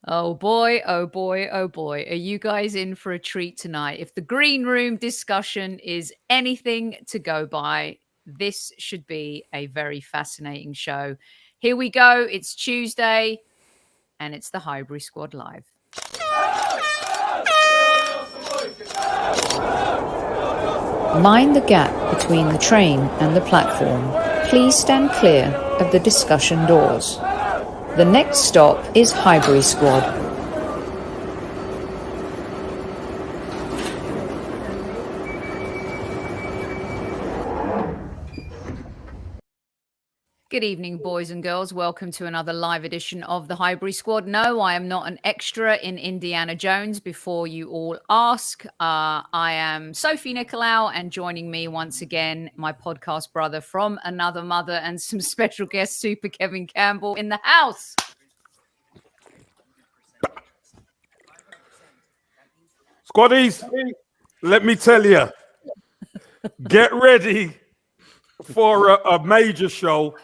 Oh boy, oh boy, oh boy. Are you guys in for a treat tonight? If the green room discussion is anything to go by, this should be a very fascinating show. Here we go. It's Tuesday and it's the Highbury Squad Live. Mind the gap between the train and the platform. Please stand clear of the discussion doors. The next stop is Highbury Squad. Good evening, boys and girls. Welcome to another live edition of the Highbury Squad. No, I am not an extra in Indiana Jones, before you all ask. I am Sophie Nicolau, and joining me once again, my podcast brother from another mother and some special guest, Super Kevin Campbell, in the house. Squaddies, let me tell you, get ready for a major show.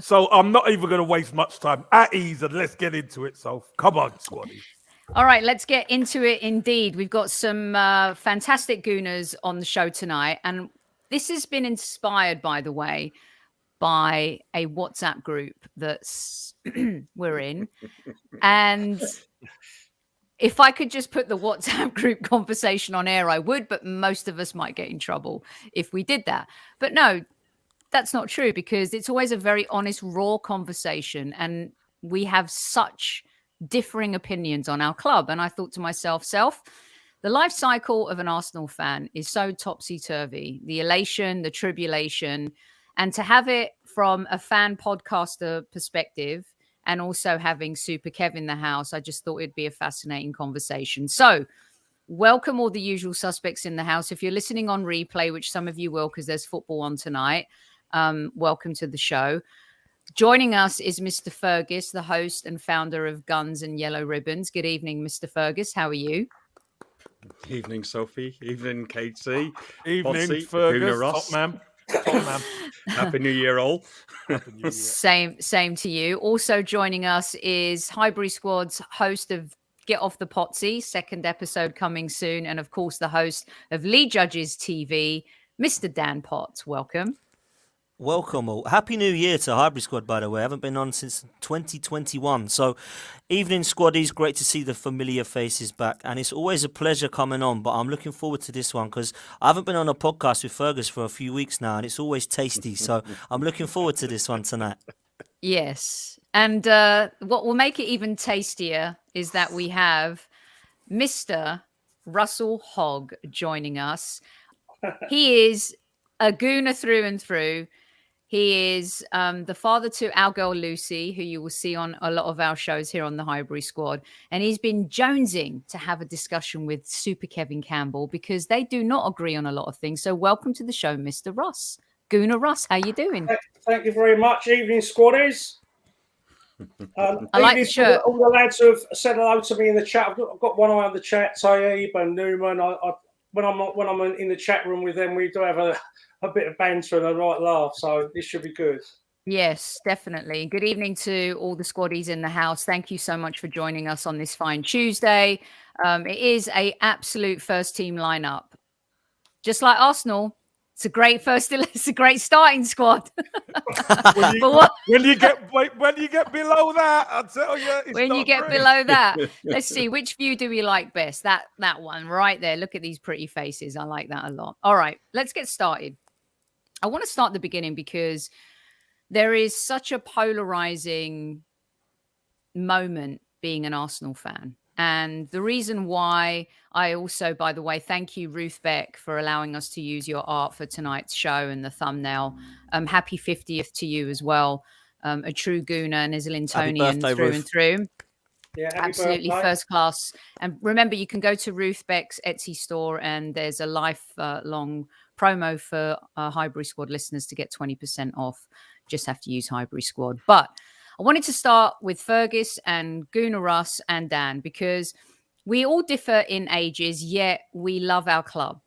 So I'm not even going to waste much time. At ease, and let's get into it. So come on, Squaddies. All right, let's get into it indeed. We've got some fantastic Gooners on the show tonight. And this has been inspired, by the way, by a WhatsApp group that's we're in. And if I could just put the WhatsApp group conversation on air, I would, but most of us might get in trouble if we did that. But no, that's not true, because it's always a very honest, raw conversation. And we have such differing opinions on our club. And I thought to myself, the life cycle of an Arsenal fan is so topsy-turvy, the elation, the tribulation, and to have it from a fan podcaster perspective, and also having Super Kev in the house, I just thought it'd be a fascinating conversation. So welcome all the usual suspects in the house. If you're listening on replay, which some of you will, because there's football on tonight, welcome to the show. Joining us is Mr. Fergus, the host and founder of Guns and Yellow Ribbons. Good evening, Mr. Fergus. How are you? Evening, Sophie. Evening, KC. Evening, Pottsy, Fergus. Gooner Russ. Top man. Happy New Year, all. Happy New Year. Same to you. Also joining us is Highbury Squad's host of Get Off the Pottsy, second episode coming soon, and of course the host of Lead Judges TV, Mr. Dan Potts. Welcome. Welcome all. Happy New Year to Highbury Squad, by the way. I haven't been on since 2021. So, evening, Squaddies. Great to see the familiar faces back. And it's always a pleasure coming on. But I'm looking forward to this one because I haven't been on a podcast with Fergus for a few weeks now. And it's always tasty. So, I'm looking forward to this one tonight. Yes. And what will make it even tastier is that we have Mr. Russell Hogg joining us. He is a Gooner through and through. He is the father to our girl Lucy, who you will see on a lot of our shows here on the Highbury Squad. And he's been jonesing to have a discussion with Super Kevin Campbell because they do not agree on a lot of things. So welcome to the show, Mr. Russ. Gooner Russ, how you doing? Thank you very much. Evening, Squaddies. I like the shirt. All the lads who have said hello to me in the chat. I've got one eye on the chat, Taib and Newman. When I'm in the chat room with them, we do have a bit of banter and a right laugh, so this should be good. Yes, definitely. Good evening to all the Squaddies in the house. Thank you so much for joining us on this fine Tuesday. It is a absolute first team lineup, just like Arsenal. It's a great it's a great starting squad. when you get below that, I'll tell you. When you get below that, let's see, which view do we like best? That one right there. Look at these pretty faces. I like that a lot. All right, let's get started. I want to start at the beginning because there is such a polarizing moment being an Arsenal fan. And the reason why I also, by the way, thank you, Ruth Beck, for allowing us to use your art for tonight's show and the thumbnail. Happy 50th to you as well. A true Gooner and Islingtonian through Ruth. And through. Yeah, absolutely first class. And remember, you can go to Ruth Beck's Etsy store and there's a lifelong promo for Highbury Squad listeners to get 20% off. Just have to use Highbury Squad. But I wanted to start with Fergus and Gooner Russ and Dan because we all differ in ages, yet we love our club.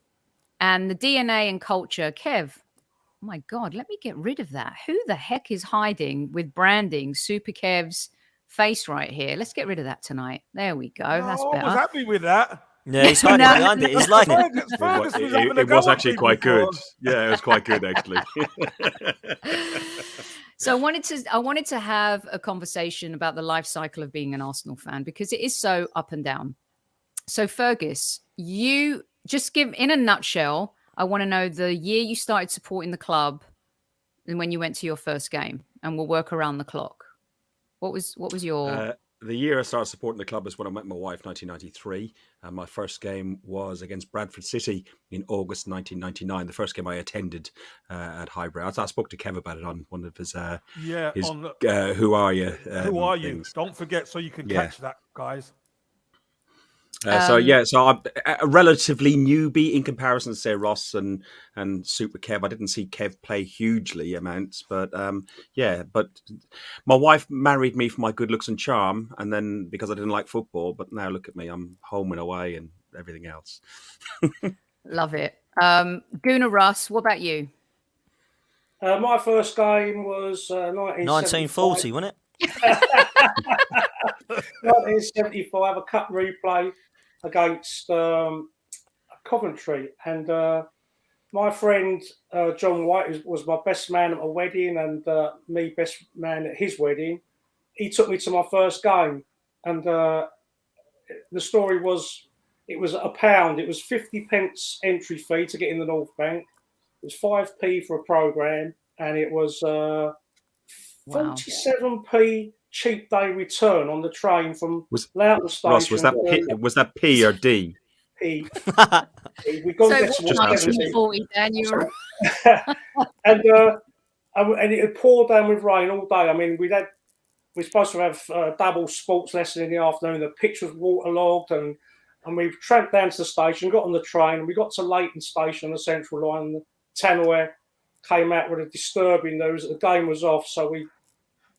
And the DNA and culture, Kev, oh my God, let me get rid of that. Who the heck is hiding with branding Super Kev's face right here. Let's get rid of that tonight. There we go. No, That's I was better. happy with that. Yeah, he's hiding behind it. He's liking it. Fergus was having a It go was at actually me quite before. good. Yeah, it was quite good actually. So I wanted to have a conversation about the life cycle of being an Arsenal fan because it is so up and down. So Fergus, you just give in a nutshell. I want to know the year you started supporting the club and when you went to your first game, and we'll work around the clock. What was your The year I started supporting the club is when I met my wife, 1993. And my first game was against Bradford City in August 1999. The first game I attended at Highbury. I spoke to Kev about it on one of his Who Are You? Who are you? Things. Don't forget, so you can Yeah. catch that, guys. So I'm a relatively newbie in comparison to say Ross and Super Kev. I didn't see Kev play hugely amounts, but but my wife married me for my good looks and charm, and then because I didn't like football. But now look at me, I'm home and away and everything else. Love it. Gooner Russ, what about you? My first game was 1975. 1940, wasn't it? 1975, a cup replay against Coventry, and my friend John White was my best man at my wedding, and me best man at his wedding. He took me to my first game, and the story was it was £1. It was 50p entry fee to get in the North Bank. It was 5p for a programme, and it was 47p cheap day return on the train from Loughton Station. Ross, was that P or D? P. We got So to what, 1940, Dan? You were... and it had poured down with rain all day. I mean, we're supposed to have double sports lesson in the afternoon. The pitch was waterlogged, and we tramped down to the station, got on the train, and we got to Leighton Station on the Central Line. And the tannoy came out with a disturbing news that the game was off. So we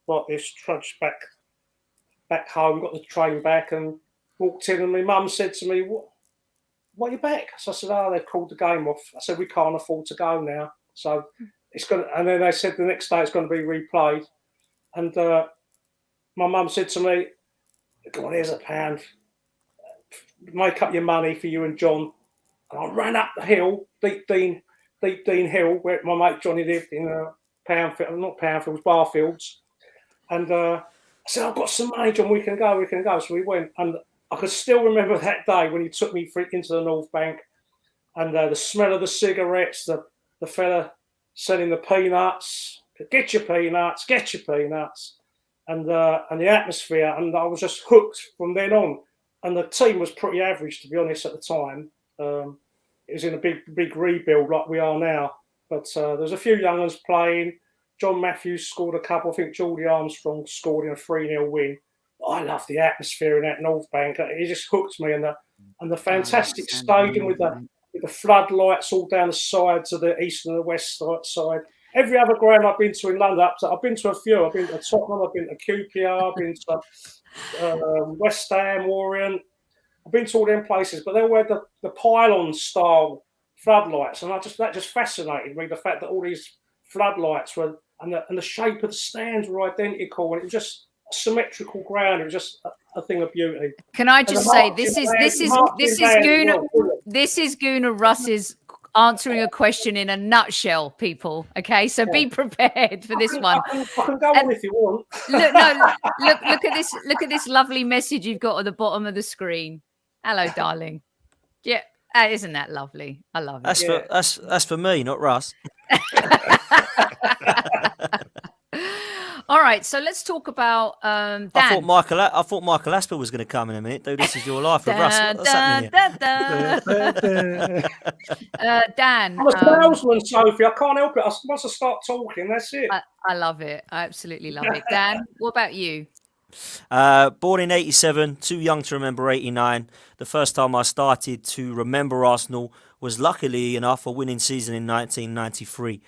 got this trudged back home, got the train back, and walked in. And my mum said to me, "What are you back?" So I said, "Oh, they've called the game off." I said, "We can't afford to go now." So it's going to, and then they said the next day it's going to be replayed. And my mum said to me, "Go on, here's £1. Make up your money for you and John." And I ran up the hill, Deep Dean Hill, where my mate Johnny lived in Poundfield, not Poundfield, it was Barfields. And I said, "I've got some money, John, we can go. So we went, and I could still remember that day when he took me into the North Bank, and the smell of the cigarettes, the fella selling the peanuts, get your peanuts, and the atmosphere, and I was just hooked from then on. And the team was pretty average, to be honest, at the time. It was in a big rebuild like we are now, but there was a few young ones playing. John Matthews scored a couple. I think Geordie Armstrong scored in a 3-0 win. I love the atmosphere in that North Bank. It just hooked me, and the fantastic stadium with the floodlights all down the sides of the east and the west side. Every other ground I've been to in London, I've been to a few. I've been to Tottenham, I've been to QPR, I've been to West Ham, Orient. I've been to all them places, but they all had the pylon style floodlights, and that just fascinated me. The fact that all these floodlights were and the shape of the stands were identical, and it was just a symmetrical ground. It was just a thing of beauty. Can I just say this is Gooner Russ's answering a question in a nutshell, people. Okay, so be prepared for this one. I can go on if you want. Look at this lovely message you've got at the bottom of the screen. Hello, darling. Yeah, isn't that lovely? I love it. That's for me, not Russ. All right, so let's talk about Dan. I thought Michael Asper was going to come in a minute. Though, this is your life with Russ. What's happening here? Dan, I'm a salesman, Sophie. I can't help it. Once I start talking, that's it. I love it. I absolutely love it. Dan, what about you? Born in 87, too young to remember 89. The first time I started to remember Arsenal was luckily enough a winning season in 1993.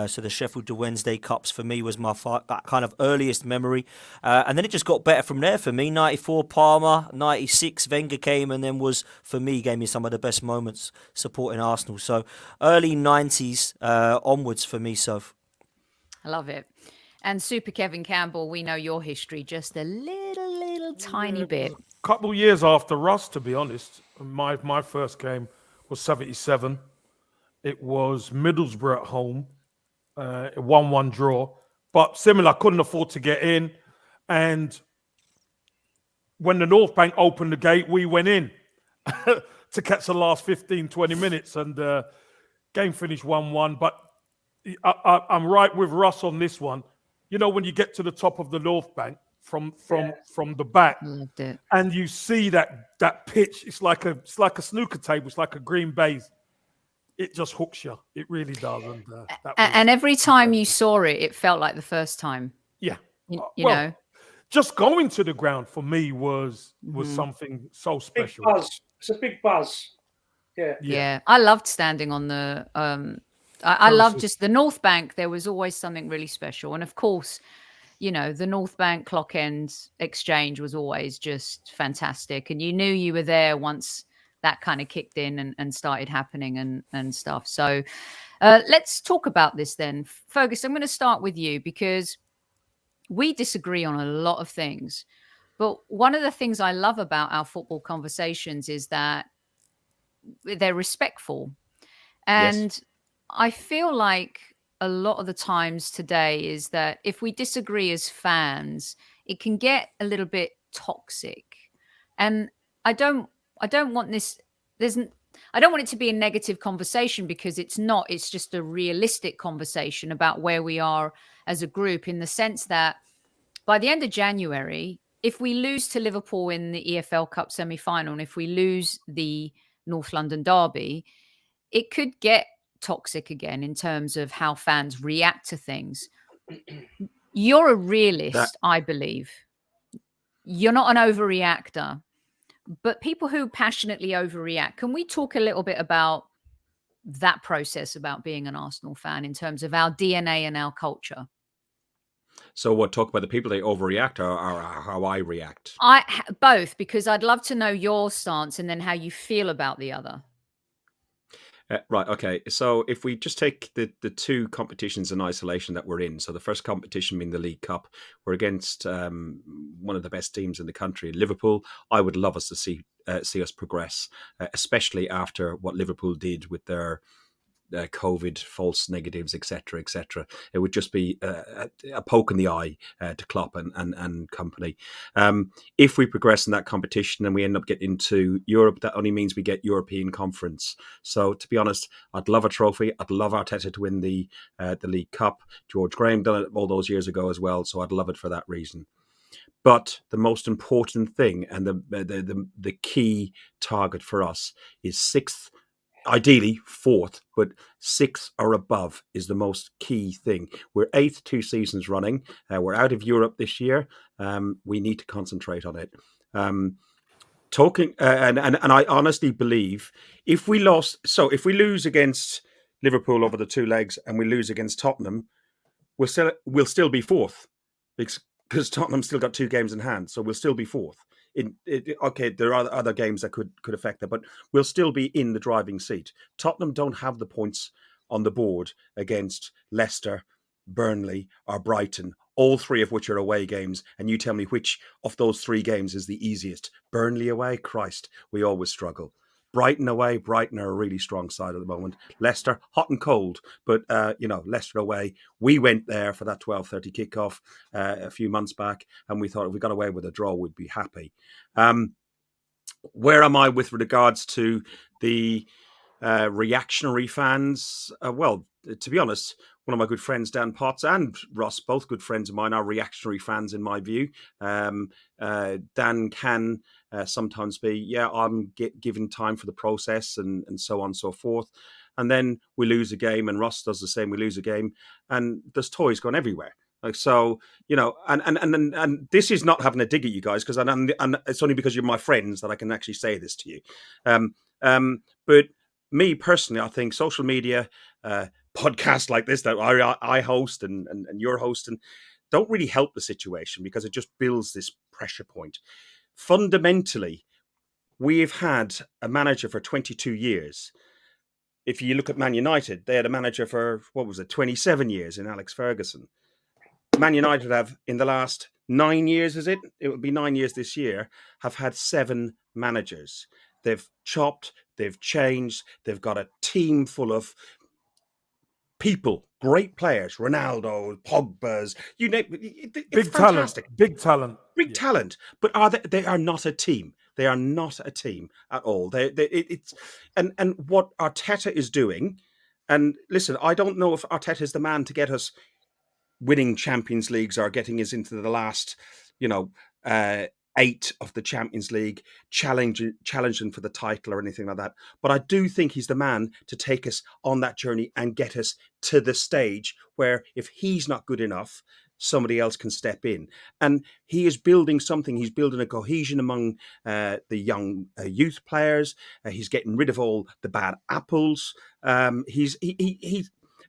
So the Sheffield Wednesday Cups for me was that kind of earliest memory. And then it just got better from there for me. 94 Palmer, 96 Wenger came, and then gave me some of the best moments supporting Arsenal. So early 90s onwards for me, Soph. I love it. And Super Kevin Campbell, we know your history just a little tiny bit. A couple of years after Russ, to be honest. My first game was 77. It was Middlesbrough at home, a 1-1 draw. But similar, couldn't afford to get in. And when the North Bank opened the gate, we went in to catch the last 15, 20 minutes. And game finished 1-1. But I'm right with Russ on this one. You know, when you get to the top of the North Bank from the back, Loved it. and you see that pitch, it's like a snooker table, it's like a green baize. It just hooks you. It really does. And every time you saw it, it felt like the first time. Yeah. You Well, know, just going to the ground for me was something so Big special. buzz. It's a big buzz. Yeah. yeah. I loved standing on the. I loved Premises. just the North Bank. There was always something really special, and of course, you know, the North Bank Clock End exchange was always just fantastic, and you knew you were there once that kind of kicked in and started happening and stuff. So let's talk about this then. Fergus, I'm going to start with you because we disagree on a lot of things. But one of the things I love about our football conversations is that they're respectful. And I feel like a lot of the times today is that if we disagree as fans, it can get a little bit toxic. And I don't want this. I don't want it to be a negative conversation because it's not. It's just a realistic conversation about where we are as a group, in the sense that by the end of January, if we lose to Liverpool in the EFL Cup semi-final, and if we lose the North London derby, it could get toxic again in terms of how fans react to things. You're a realist, I believe. You're not an overreactor. But people who passionately overreact, can we talk a little bit about that process, about being an Arsenal fan in terms of our DNA and our culture? So what, talk about the people that overreact or how I react? Both, because I'd love to know your stance and then how you feel about the other. Right, okay. So if we just take the two competitions in isolation that we're in, so the first competition being the League Cup, we're against one of the best teams in the country, Liverpool. I would love us to see us progress, especially after what Liverpool did with their COVID, false negatives, etc., etc. It would just be a poke in the eye to Klopp and company. If we progress in that competition and we end up getting into Europe, that only means we get European Conference. So, to be honest, I'd love a trophy. I'd love Arteta to win the League Cup. George Graham done it all those years ago as well, so I'd love it for that reason. But the most important thing and the key target for us is sixth. Ideally, fourth, but sixth or above is the most key thing. We're eighth 2 seasons running. We're out of Europe this year. We need to concentrate on it. And I honestly believe if we lose against Liverpool over the 2 legs and we lose against Tottenham, we'll still be fourth because Tottenham still got 2 games in hand, so we'll still be fourth. Okay, there are other games that could affect that, but we'll still be in the driving seat. Tottenham don't have the points on the board against Leicester, Burnley, or Brighton, all 3 of which are away games. And you tell me which of those 3 games is the easiest. Burnley away, Christ, we always struggle. Brighton away, Brighton are a really strong side at the moment. Leicester, hot and cold, but Leicester away. We went there for that 12:30 kickoff a few months back, and we thought if we got away with a draw, we'd be happy. Where am I with regards to the reactionary fans? Well, to be honest, one of my good friends, Dan Potts and Russ, both good friends of mine, are reactionary fans in my view. Dan can sometimes be, I'm giving time for the process and so on and so forth. And then we lose a game, and Russ does the same. We lose a game, and there's toys going everywhere. Like, so, and this is not having a dig at you guys, because and it's only because you're my friends that I can actually say this to you. But me personally, I think social media, podcasts like this that I host and you're hosting don't really help the situation, because it just builds this pressure point. Fundamentally, we've had a manager for 22 years. If you look at Man United, they had a manager for, 27 years in Alex Ferguson. Man United have, in the last 9 years, is it? It would be 9 years this year, have had 7 managers. They've chopped, they've changed, they've got a team full of people, great players, Ronaldo, Pogba's, you name it. It's Big fantastic. talent. Big talent. Big talent, but they are not a team. They are not a team at all. It's and what Arteta is doing. And listen, I don't know if Arteta is the man to get us winning Champions Leagues or getting us into the last, 8 of the Champions League, challenging for the title or anything like that. But I do think he's the man to take us on that journey and get us to the stage where if he's not good enough, somebody else can step in. And he is building something. He's building a cohesion among the young youth players. He's getting rid of all the bad apples.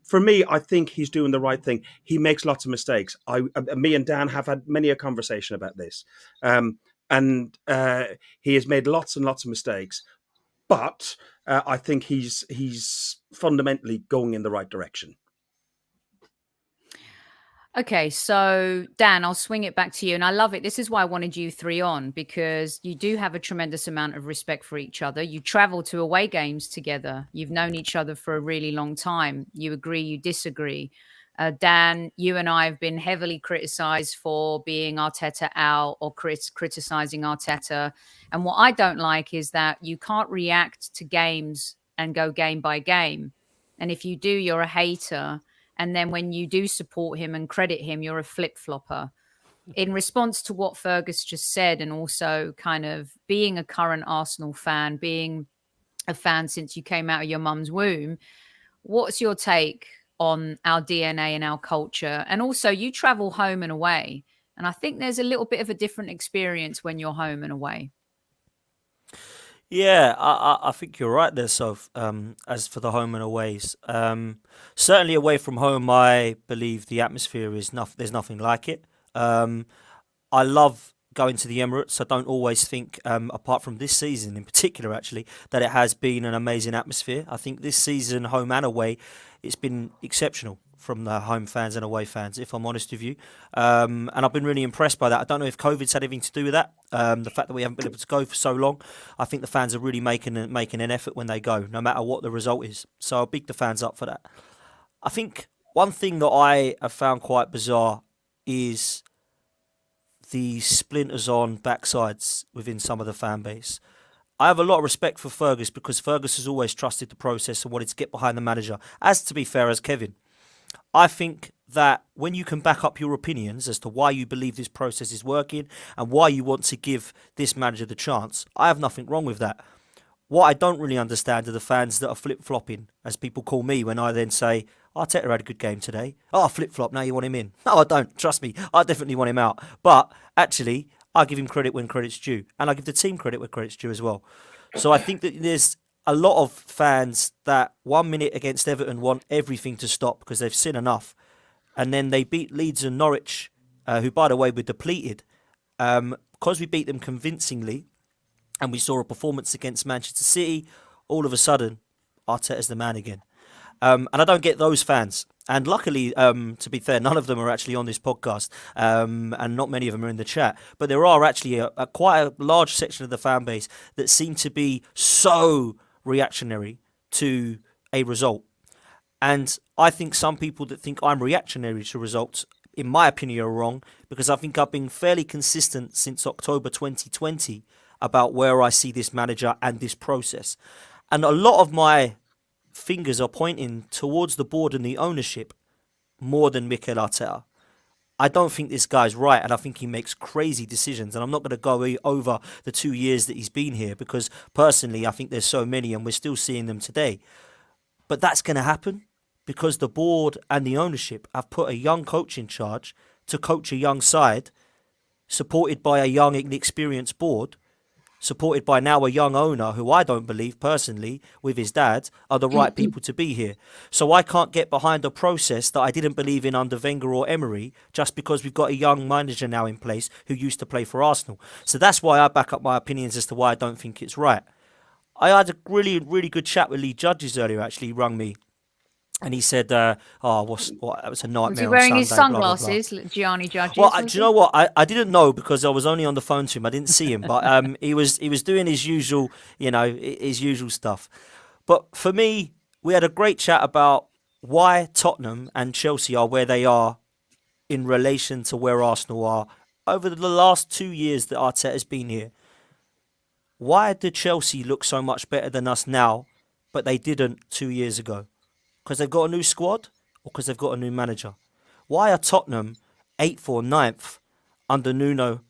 For me, I think he's doing the right thing. He makes lots of mistakes. Me and Dan have had many a conversation about this. And he has made lots and lots of mistakes. But I think he's fundamentally going in the right direction. Okay, so Dan, I'll swing it back to you. And I love it. This is why I wanted you 3 on, because you do have a tremendous amount of respect for each other. You travel to away games together. You've known each other for a really long time. You agree, you disagree. Dan, you and I have been heavily criticized for being Arteta out or criticizing Arteta. And what I don't like is that you can't react to games and go game by game. And if you do, you're a hater. And then when you do support him and credit him, you're a flip-flopper. In response to what Fergus just said, and also kind of being a current Arsenal fan, being a fan since you came out of your mum's womb, what's your take on our DNA and our culture? And also, you travel home and away. And I think there's a little bit of a different experience when you're home and away. Yeah, I think you're right there, Soph. As for the home and aways, certainly away from home, I believe the atmosphere is there's nothing like it. I love going to the Emirates. I don't always think, apart from this season in particular, actually, that it has been an amazing atmosphere. I think this season, home and away, it's been exceptional from the home fans and away fans, if I'm honest with you. And I've been really impressed by that. I don't know if COVID's had anything to do with that. The fact that we haven't been able to go for so long, I think the fans are really making an effort when they go, no matter what the result is. So I'll big the fans up for that. I think one thing that I have found quite bizarre is the splinters on backsides within some of the fan base. I have a lot of respect for Fergus because Fergus has always trusted the process and wanted to get behind the manager, as to be fair as Kevin. I think that when you can back up your opinions as to why you believe this process is working and why you want to give this manager the chance, I have nothing wrong with that. What I don't really understand are the fans that are flip-flopping, as people call me when I then say, Arteta had a good game today. Oh, flip-flop, now you want him in. No, I don't. Trust me, I definitely want him out. But actually, I give him credit when credit's due. And I give the team credit when credit's due as well. So I think that there's a lot of fans that 1 minute against Everton want everything to stop because they've seen enough. And then they beat Leeds and Norwich, who, by the way, were depleted. Because we beat them convincingly and we saw a performance against Manchester City, all of a sudden, Arteta's the man again. And I don't get those fans. And luckily, to be fair, none of them are actually on this podcast, and not many of them are in the chat. But there are actually quite a large section of the fan base that seem to be so reactionary to a result. And I think some people that think I'm reactionary to results, in my opinion, are wrong, because I think I've been fairly consistent since October 2020 about where I see this manager and this process. And a lot of my fingers are pointing towards the board and the ownership more than Mikel Arteta. I don't think this guy's right, and I think he makes crazy decisions. And I'm not going to go over the 2 years that he's been here because personally I think there's so many and we're still seeing them today. But that's going to happen because the board and the ownership have put a young coach in charge to coach a young side, supported by a young inexperienced board, supported by now a young owner who I don't believe personally, with his dad, are the right people to be here. So I can't get behind a process that I didn't believe in under Wenger or Emery just because we've got a young manager now in place who used to play for Arsenal. So that's why I back up my opinions as to why I don't think it's right. I had a really, really good chat with Lee Judges earlier, actually. He rung me And he said, that was a nightmare. Was he wearing on his Sunday, blah, blah, blah. sunglasses, Gianni Judges? Well, do you know what? I didn't know because I was only on the phone to him. I didn't see him, but he was doing his usual, his usual stuff. But for me, we had a great chat about why Tottenham and Chelsea are where they are in relation to where Arsenal are over the last 2 years that Arteta's been here. Why do Chelsea look so much better than us now, but they didn't 2 years ago? Because they've got a new squad or because they've got a new manager? Why are Tottenham 8th or 9th under Nuno,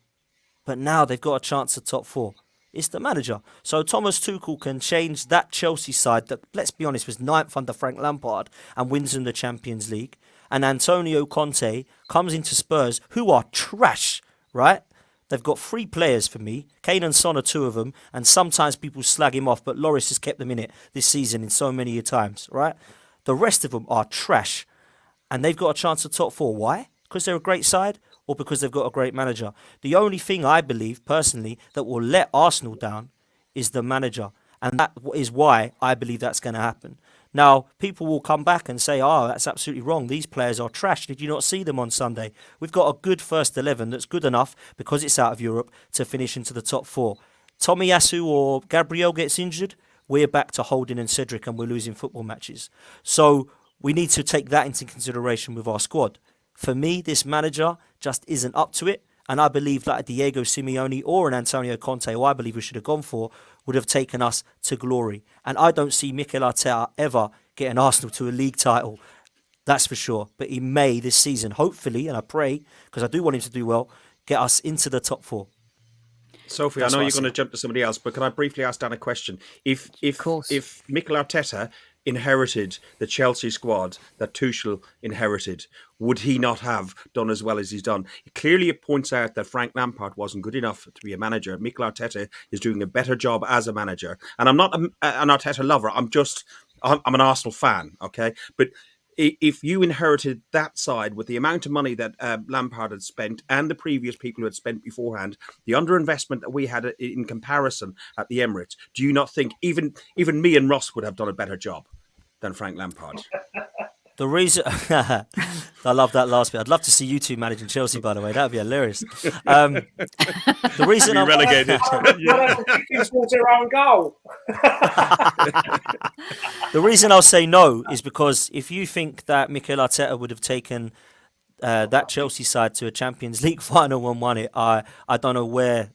but now they've got a chance at top 4? It's the manager. So Thomas Tuchel can change that Chelsea side that, let's be honest, was 9th under Frank Lampard and wins in the Champions League. And Antonio Conte comes into Spurs, who are trash, right? They've got 3 players for me. Kane and Son are 2 of them. And sometimes people slag him off, but Lloris has kept them in it this season in so many times, right? The rest of them are trash. And they've got a chance at top 4. Why? Because they're a great side or because they've got a great manager? The only thing I believe, personally, that will let Arsenal down is the manager. And that is why I believe that's going to happen. Now, people will come back and say, that's absolutely wrong. These players are trash. Did you not see them on Sunday? We've got a good first 11 that's good enough, because it's out of Europe, to finish into the top 4. Tomiyasu or Gabriel gets injured, we're back to Holding and Cedric and we're losing football matches. So we need to take that into consideration with our squad. For me, this manager just isn't up to it. And I believe that a Diego Simeone or an Antonio Conte, who I believe we should have gone for, would have taken us to glory. And I don't see Mikel Arteta ever getting Arsenal to a league title. That's for sure. But he may this season, hopefully, and I pray, because I do want him to do well, get us into the top 4. Sophie, I know you're going to jump to somebody else, but can I briefly ask Dan a question? If Mikel Arteta inherited the Chelsea squad that Tuchel inherited, would he not have done as well as he's done? Clearly, it points out that Frank Lampard wasn't good enough to be a manager. Mikel Arteta is doing a better job as a manager. And I'm not an Arteta lover. I'm an Arsenal fan, okay? But if you inherited that side with the amount of money that Lampard had spent and the previous people who had spent beforehand, the underinvestment that we had in comparison at the Emirates, do you not think even me and Ross would have done a better job than Frank Lampard? The reason I love that last bit. I'd love to see you two managing Chelsea, by the way. That would be hilarious. The reason I'm relegated. Towards their own goal. The reason I'll say no is because if you think that Mikel Arteta would have taken that Chelsea side to a Champions League final and won it, I don't know where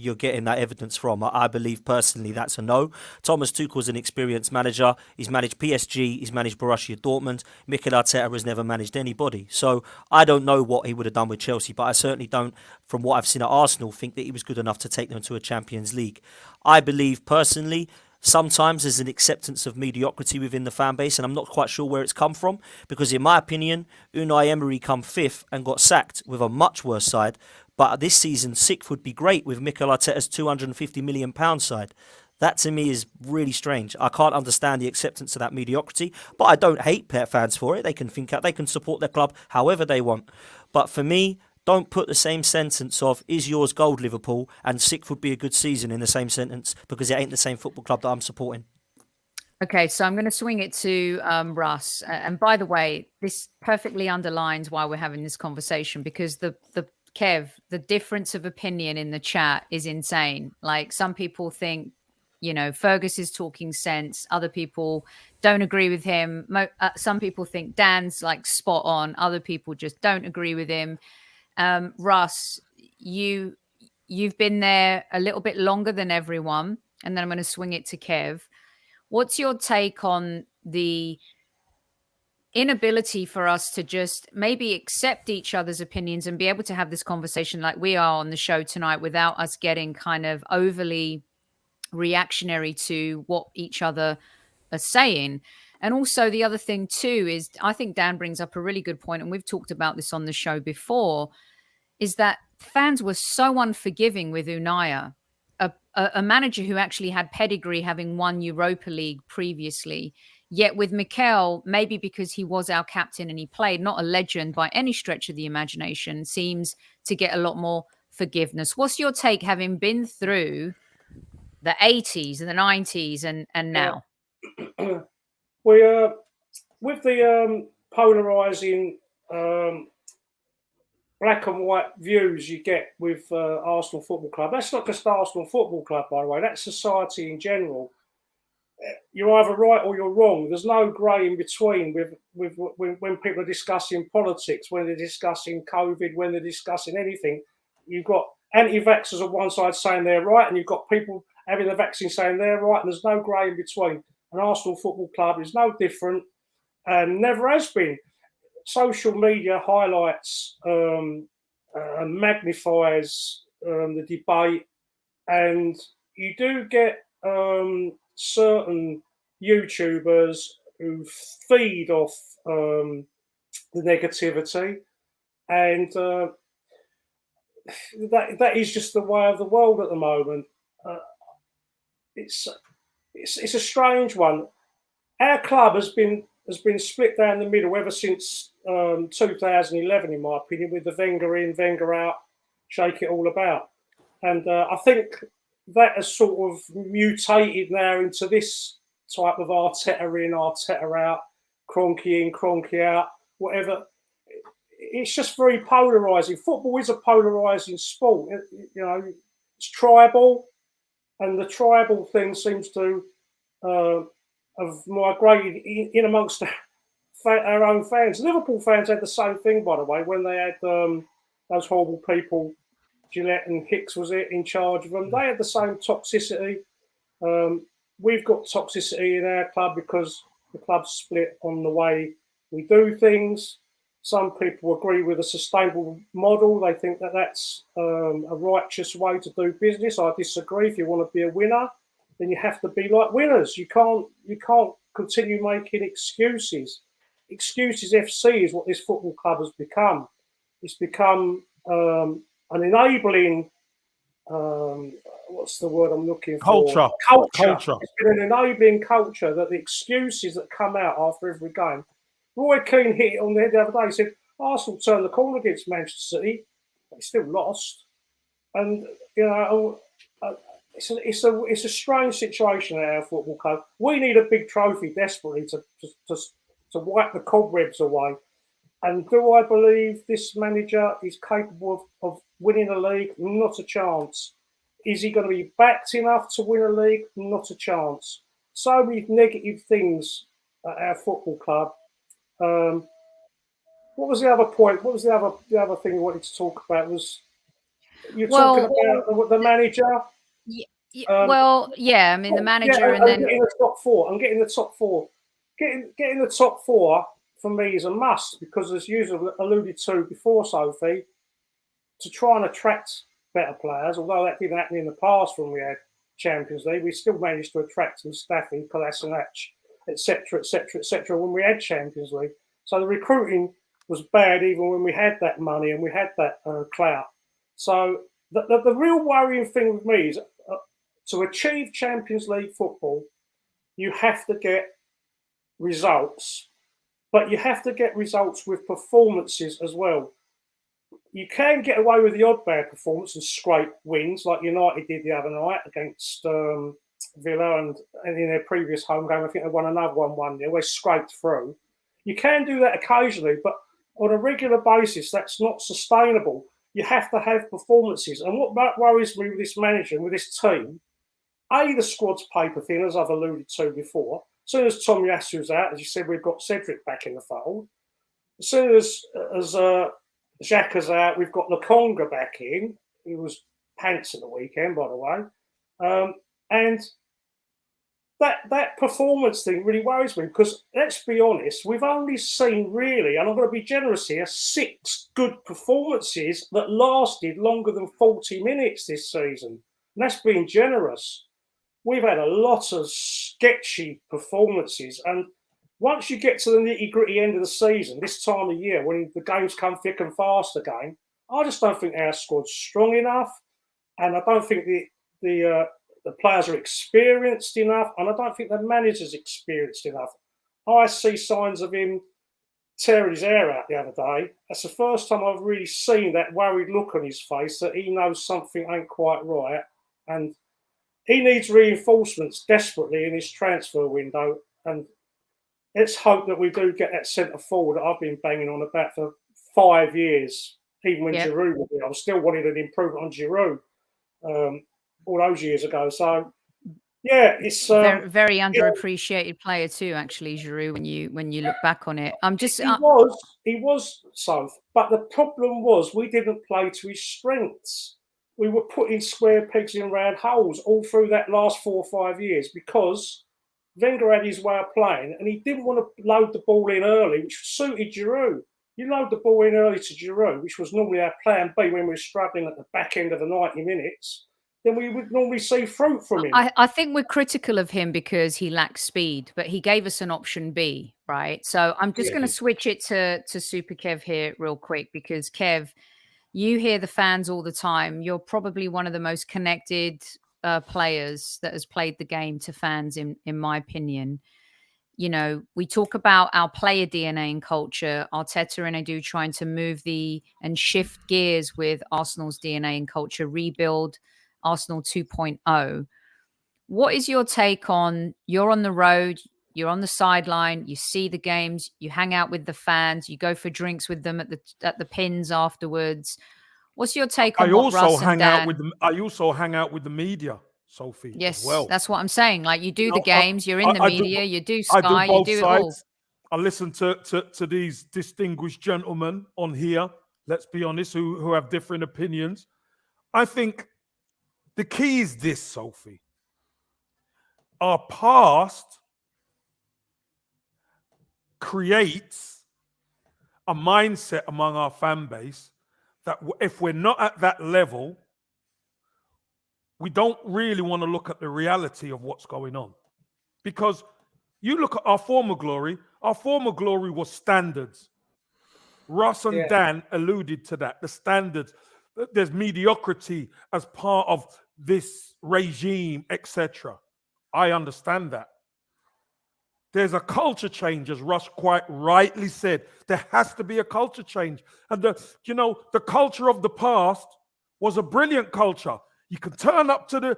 you're getting that evidence from. I believe personally that's a no. Thomas Tuchel's an experienced manager. He's managed PSG. He's managed Borussia Dortmund. Mikel Arteta has never managed anybody. So I don't know what he would have done with Chelsea, but I certainly don't, from what I've seen at Arsenal, think that he was good enough to take them to a Champions League. I believe personally sometimes there's an acceptance of mediocrity within the fan base, and I'm not quite sure where it's come from, because in my opinion, Unai Emery come 5th and got sacked with a much worse side. But this season, 6th would be great with Mikel Arteta's £250 million side. That to me is really strange. I can't understand the acceptance of that mediocrity, but I don't hate Pep fans for it. They can they can support their club however they want. But for me, don't put the same sentence of "is yours gold, Liverpool" and 6th would be a good season in the same sentence, because it ain't the same football club that I'm supporting. Okay, so I'm going to swing it to Russ. And by the way, this perfectly underlines why we're having this conversation, because the Kev, the difference of opinion in the chat is insane. Like, some people think, Fergus is talking sense. Other people don't agree with him. Some people think Dan's like spot on. Other people just don't agree with him. Russ, you've been there a little bit longer than everyone. And then I'm going to swing it to Kev. What's your take on the inability for us to just maybe accept each other's opinions and be able to have this conversation like we are on the show tonight, without us getting kind of overly reactionary to what each other are saying? And also the other thing too is, I think Dan brings up a really good point, and we've talked about this on the show before, is that fans were so unforgiving with Unai, a manager who actually had pedigree, having won Europa League previously. Yet with Mikel, maybe because he was our captain and he played, not a legend by any stretch of the imagination, seems to get a lot more forgiveness. What's your take, having been through the 80s and the 90s and now? with the polarising black and white views you get with Arsenal Football Club. That's not just Arsenal Football Club, by the way. That's society in general. You're either right or you're wrong. There's no grey in between when people are discussing politics, when they're discussing COVID, when they're discussing anything. You've got anti-vaxxers on one side saying they're right, and you've got people having the vaccine saying they're right, and there's no grey in between. And Arsenal Football Club is no different and never has been. Social media highlights and magnifies the debate, and you do get certain YouTubers who feed off the negativity, and that is just the way of the world at the moment. It's a strange one. Our club has been split down the middle ever since 2011, in my opinion, with the Wenger in, Wenger out, shake it all about. And I think that has sort of mutated now into this type of Arteta in, Arteta out, Kroenke in, Kroenke out, whatever. It's just very polarising. Football is a polarising sport. You know, it's tribal, and the tribal thing seems to have migrated in amongst our own fans. Liverpool fans had the same thing, by the way, when they had those horrible people, Gillette and Hicks was it, in charge of them. They had the same toxicity. We've got toxicity in our club because the club's split on the way we do things. Some people agree with a sustainable model. They think that that's a righteous way to do business. I disagree. If you want to be a winner, then you have to be like winners. You can't continue making excuses. Excuses FC is what this football club has become. It's become an enabling. What's the word I'm looking for? Culture. It's been an enabling culture that the excuses that come out after every game. Roy Keane hit it on the head the other day. He said Arsenal turned the corner against Manchester City, but they still lost. And you know, it's a strange situation at our football club. We need a big trophy desperately to wipe the cobwebs away. And do I believe this manager is capable of winning a league? Not a chance. Is he going to be backed enough to win a league? Not a chance. So many negative things at our football club. What was the other point? What was the other thing you wanted to talk about? Was you're talking about the manager? I mean the manager, and then getting the top four. I'm getting the top four. Getting the top four for me is a must because, as you alluded to before, Sophie, to try and attract better players. Although that didn't happen in the past when we had Champions League, we still managed to attract some Staffy, Kolasinac, etc., when we had Champions League. So the recruiting was bad even when we had that money and we had that clout. So the real worrying thing with me is to achieve Champions League football, you have to get results, but you have to get results with performances as well. You can get away with the odd bad performance and scrape wins like United did the other night against Villa, and in their previous home game, I think they won another 1-1. They always scraped through. You can do that occasionally, but on a regular basis, that's not sustainable. You have to have performances. And what worries me with this manager and with this team, the squad's paper thin, as I've alluded to before. As soon as Tom Yasu's out, as you said, we've got Cedric back in the fold. As soon as Xhaka's out, we've got Lokonga back in, who was pants at the weekend, by the way. And that performance thing really worries me because, let's be honest, we've only seen really, and I'm going to be generous here, 6 good performances that lasted longer than 40 minutes this season. And that's being generous. We've had a lot of sketchy performances. And once you get to the nitty-gritty end of the season, this time of year, when the games come thick and fast again, I just don't think our squad's strong enough. And I don't think the players are experienced enough, and I don't think the manager's experienced enough. I see signs of him tearing his hair out the other day. That's the first time I've really seen that worried look on his face, that he knows something ain't quite right, and he needs reinforcements desperately in his transfer window. And let's hope that we do get that centre forward that I've been banging on about for 5 years. Even when Giroud was there, I still wanted an improvement on Giroud all those years ago. So yeah, it's very underappreciated player too, actually, Giroud. When you look back on it, he was so. But the problem was we didn't play to his strengths. We were putting square pegs in round holes all through that last 4 or 5 years because Wenger had his way of playing, and he didn't want to load the ball in early, which suited Giroud. You load the ball in early to Giroud, which was normally our plan B when we were struggling at the back end of the 90 minutes, then we would normally see fruit from him. I think we're critical of him because he lacks speed, but he gave us an option B, right? So I'm just going to switch it to Super Kev here real quick because, Kev, you hear the fans all the time. You're probably one of the most connected players that has played the game to fans, in my opinion. You know, we talk about our player DNA and culture, Arteta and Edu trying to move and shift gears with Arsenal's DNA and culture, rebuild Arsenal 2.0. What is your take on, you're on the road, you're on the sideline, you see the games, you hang out with the fans, you go for drinks with them at the pins afterwards. What's your take on what Russ and Dan... I also hang out with the media, Sophie. Yes, as well. That's what I'm saying. Like, you do the games, you're in the media, you do Sky, I do both you do sides. it all. I listen to these distinguished gentlemen on here, let's be honest, who have different opinions. I think the key is this, Sophie. Our past creates a mindset among our fan base that if we're not at that level, we don't really want to look at the reality of what's going on. Because you look at our former glory was standards. Russ and Dan alluded to that, the standards. There's mediocrity as part of this regime, etc. I understand that. There's a culture change, as Russ quite rightly said. There has to be a culture change. And the culture of the past was a brilliant culture. You could turn up to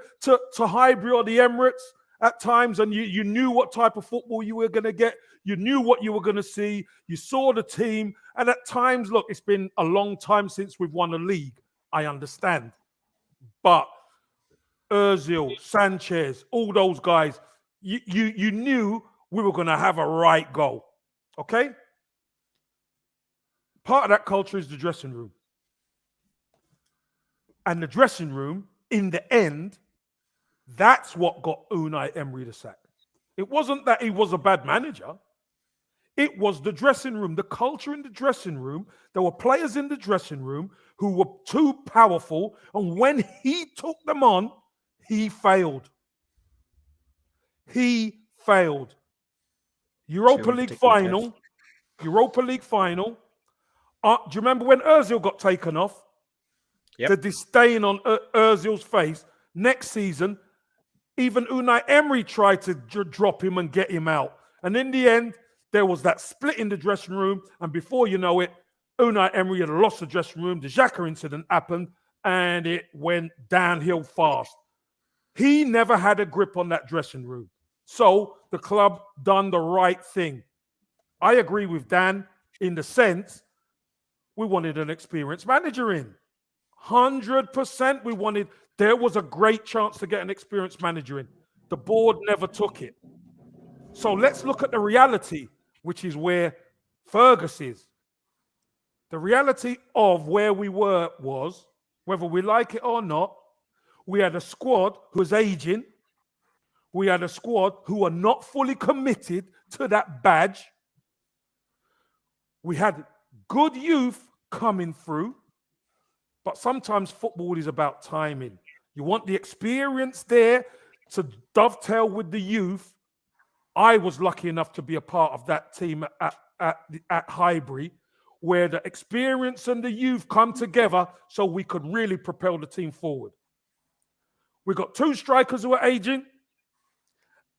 Highbury or the Emirates at times, and you knew what type of football you were going to get. You knew what you were going to see. You saw the team. And at times, look, it's been a long time since we've won a league. I understand. But Ozil, Sanchez, all those guys, you knew we were going to have a right go. Okay? Part of that culture is the dressing room. And the dressing room, in the end, that's what got Unai Emery the sack. It wasn't that he was a bad manager. It was the dressing room, the culture in the dressing room. There were players in the dressing room who were too powerful. And when he took them on, he failed. He failed. Europa League final. Do you remember when Ozil got taken off? Yep. The disdain on Ozil's face. Next season, even Unai Emery tried to drop him and get him out. And in the end, there was that split in the dressing room. And before you know it, Unai Emery had lost the dressing room. The Xhaka incident happened and it went downhill fast. He never had a grip on that dressing room. So the club done the right thing. I agree with Dan in the sense we wanted an experienced manager in. 100% we wanted. There was a great chance to get an experienced manager in. The board never took it. So let's look at the reality, which is where Fergus is. The reality of where we were was, whether we like it or not, we had a squad who was aging. We had a squad who were not fully committed to that badge. We had good youth coming through, but sometimes football is about timing. You want the experience there to dovetail with the youth. I was lucky enough to be a part of that team at Highbury, where the experience and the youth come together so we could really propel the team forward. We've got 2 strikers who are aging,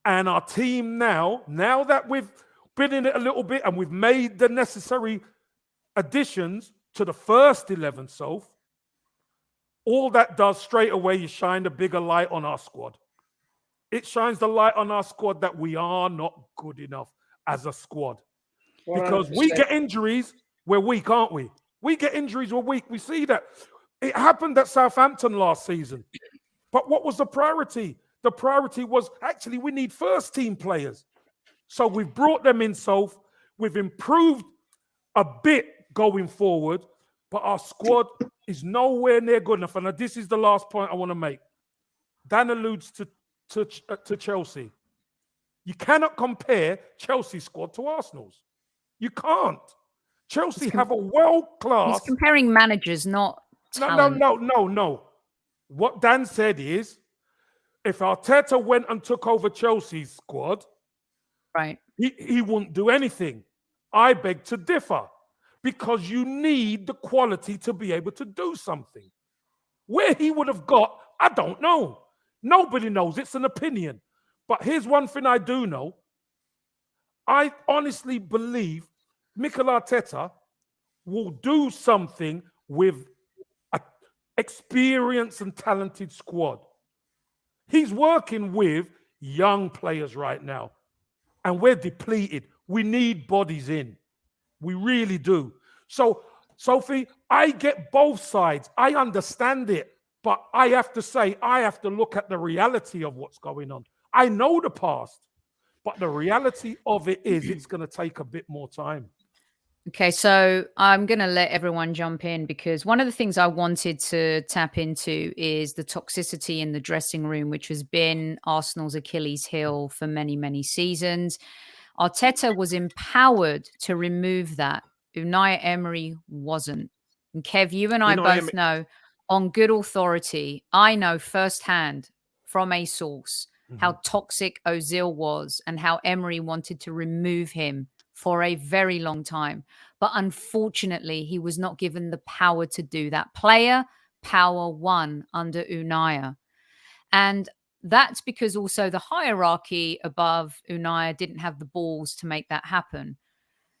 and our team now that we've been in it a little bit and we've made the necessary additions to the first 11, Soph, all that does straight away is shine a bigger light on our squad. It shines the light on our squad that we are not good enough. as a squad. Because we 100%. get injuries, we're weak, aren't we? We get injuries, we're weak. We see that. It happened at Southampton last season. But what was the priority? The priority was actually we need first team players. So we've brought them in, Soph. We've improved a bit going forward, but our squad is nowhere near good enough. And this is the last point I want to make. Dan alludes to Chelsea. You cannot compare Chelsea's squad to Arsenal's. You can't. Chelsea have a world-class... He's comparing managers, not talent. No. What Dan said is, if Arteta went and took over Chelsea's squad, Right. he wouldn't do anything. I beg to differ, because you need the quality to be able to do something. Where he would have got, I don't know. Nobody knows. It's an opinion. But here's one thing I do know. I honestly believe Mikel Arteta will do something with an experienced and talented squad. He's working with young players right now, and we're depleted. We need bodies in. We really do. So, Sophie, I get both sides. I understand it, but I have to say, I have to look at the reality of what's going on. I know the past, but the reality of it is it's going to take a bit more time. Okay, so I'm going to let everyone jump in, because one of the things I wanted to tap into is the toxicity in the dressing room, which has been Arsenal's Achilles heel for many, many seasons. Arteta was empowered to remove that. Unai Emery wasn't. And Kev, you and I both know on good authority, I know firsthand from a source how toxic Ozil was and how Emery wanted to remove him for a very long time. But unfortunately, he was not given the power to do that. Player power won under Unai. And that's because also the hierarchy above Unai didn't have the balls to make that happen.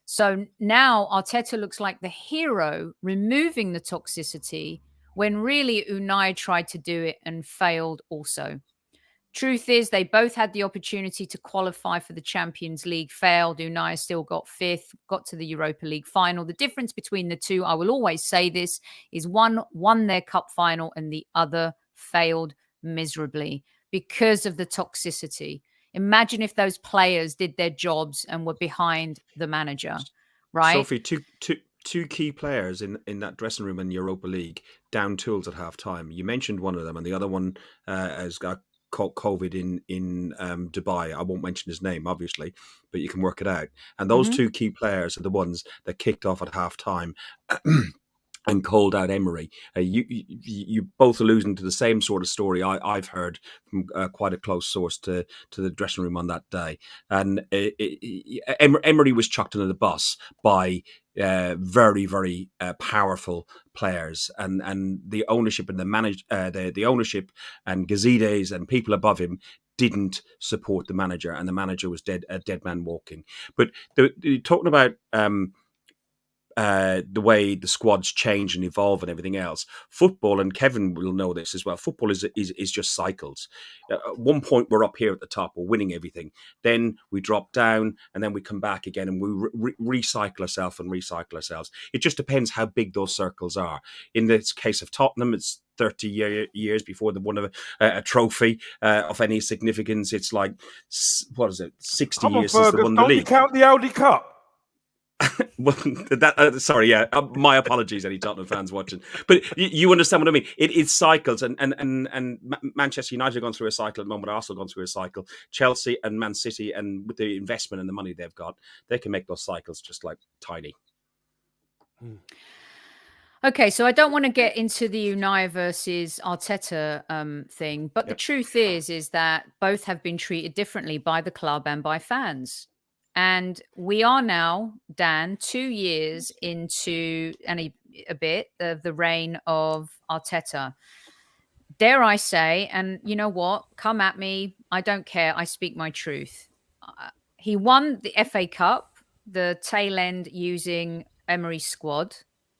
So now Arteta looks like the hero removing the toxicity when really Unai tried to do it and failed also. Truth is, they both had the opportunity to qualify for the Champions League, failed. Unai still got fifth, got to the Europa League final. The difference between the two, I will always say this, is one won their cup final and the other failed miserably because of the toxicity. Imagine if those players did their jobs and were behind the manager, right? Sophie, two key players in that dressing room in Europa League down tools at half time. You mentioned one of them, and the other one has got caught COVID in Dubai. I won't mention his name, obviously, but you can work it out. And those two key players are the ones that kicked off at half time and called out Emery. You both alluding to the same sort of story I've heard from quite a close source to the dressing room on that day. And Emery was chucked under the bus by very, very powerful players, and the ownership and the ownership and Gazidis and people above him didn't support the manager, and the manager was a dead man walking. But talking about the way the squads change and evolve and everything else, football, and Kevin will know this as well, football is just cycles. At one point we're up here at the top, we're winning everything, then we drop down, and then we come back again, and we recycle ourselves. It just depends how big those circles are. In this case of Tottenham, it's 30 years before they won a trophy of any significance. It's like, what is it, 60 years since they won the league. Don't you count the Audi Cup? Well, my apologies, any Tottenham fans watching, but you understand what I mean. It's cycles, and Manchester United have gone through a cycle at the moment. Arsenal gone through a cycle. Chelsea and Man City, and with the investment and the money they've got, they can make those cycles just like tiny. Okay, so I don't want to get into the Unai versus Arteta thing, but the truth is that both have been treated differently by the club and by fans. And we are now, Dan, 2 years into a bit of the reign of Arteta. Dare I say, and you know what? Come at me. I don't care. I speak my truth. He won the FA Cup, the tail end using Emery's squad,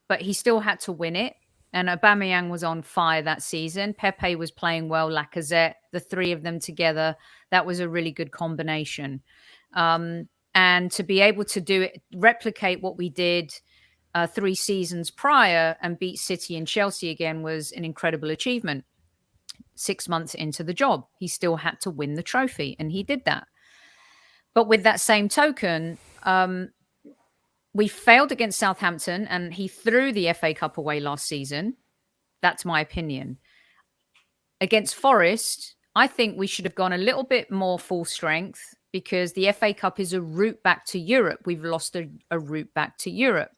but he still had to win it. And Aubameyang was on fire that season. Pepe was playing well, Lacazette, the three of them together. That was a really good combination. And to be able to do it, replicate what we did 3 seasons prior and beat City and Chelsea again was an incredible achievement. 6 months into the job, he still had to win the trophy, and he did that. But with that same token, we failed against Southampton, and he threw the FA Cup away last season. That's my opinion. Against Forest, I think we should have gone a little bit more full strength, because the FA Cup is a route back to Europe. We've lost a route back to Europe.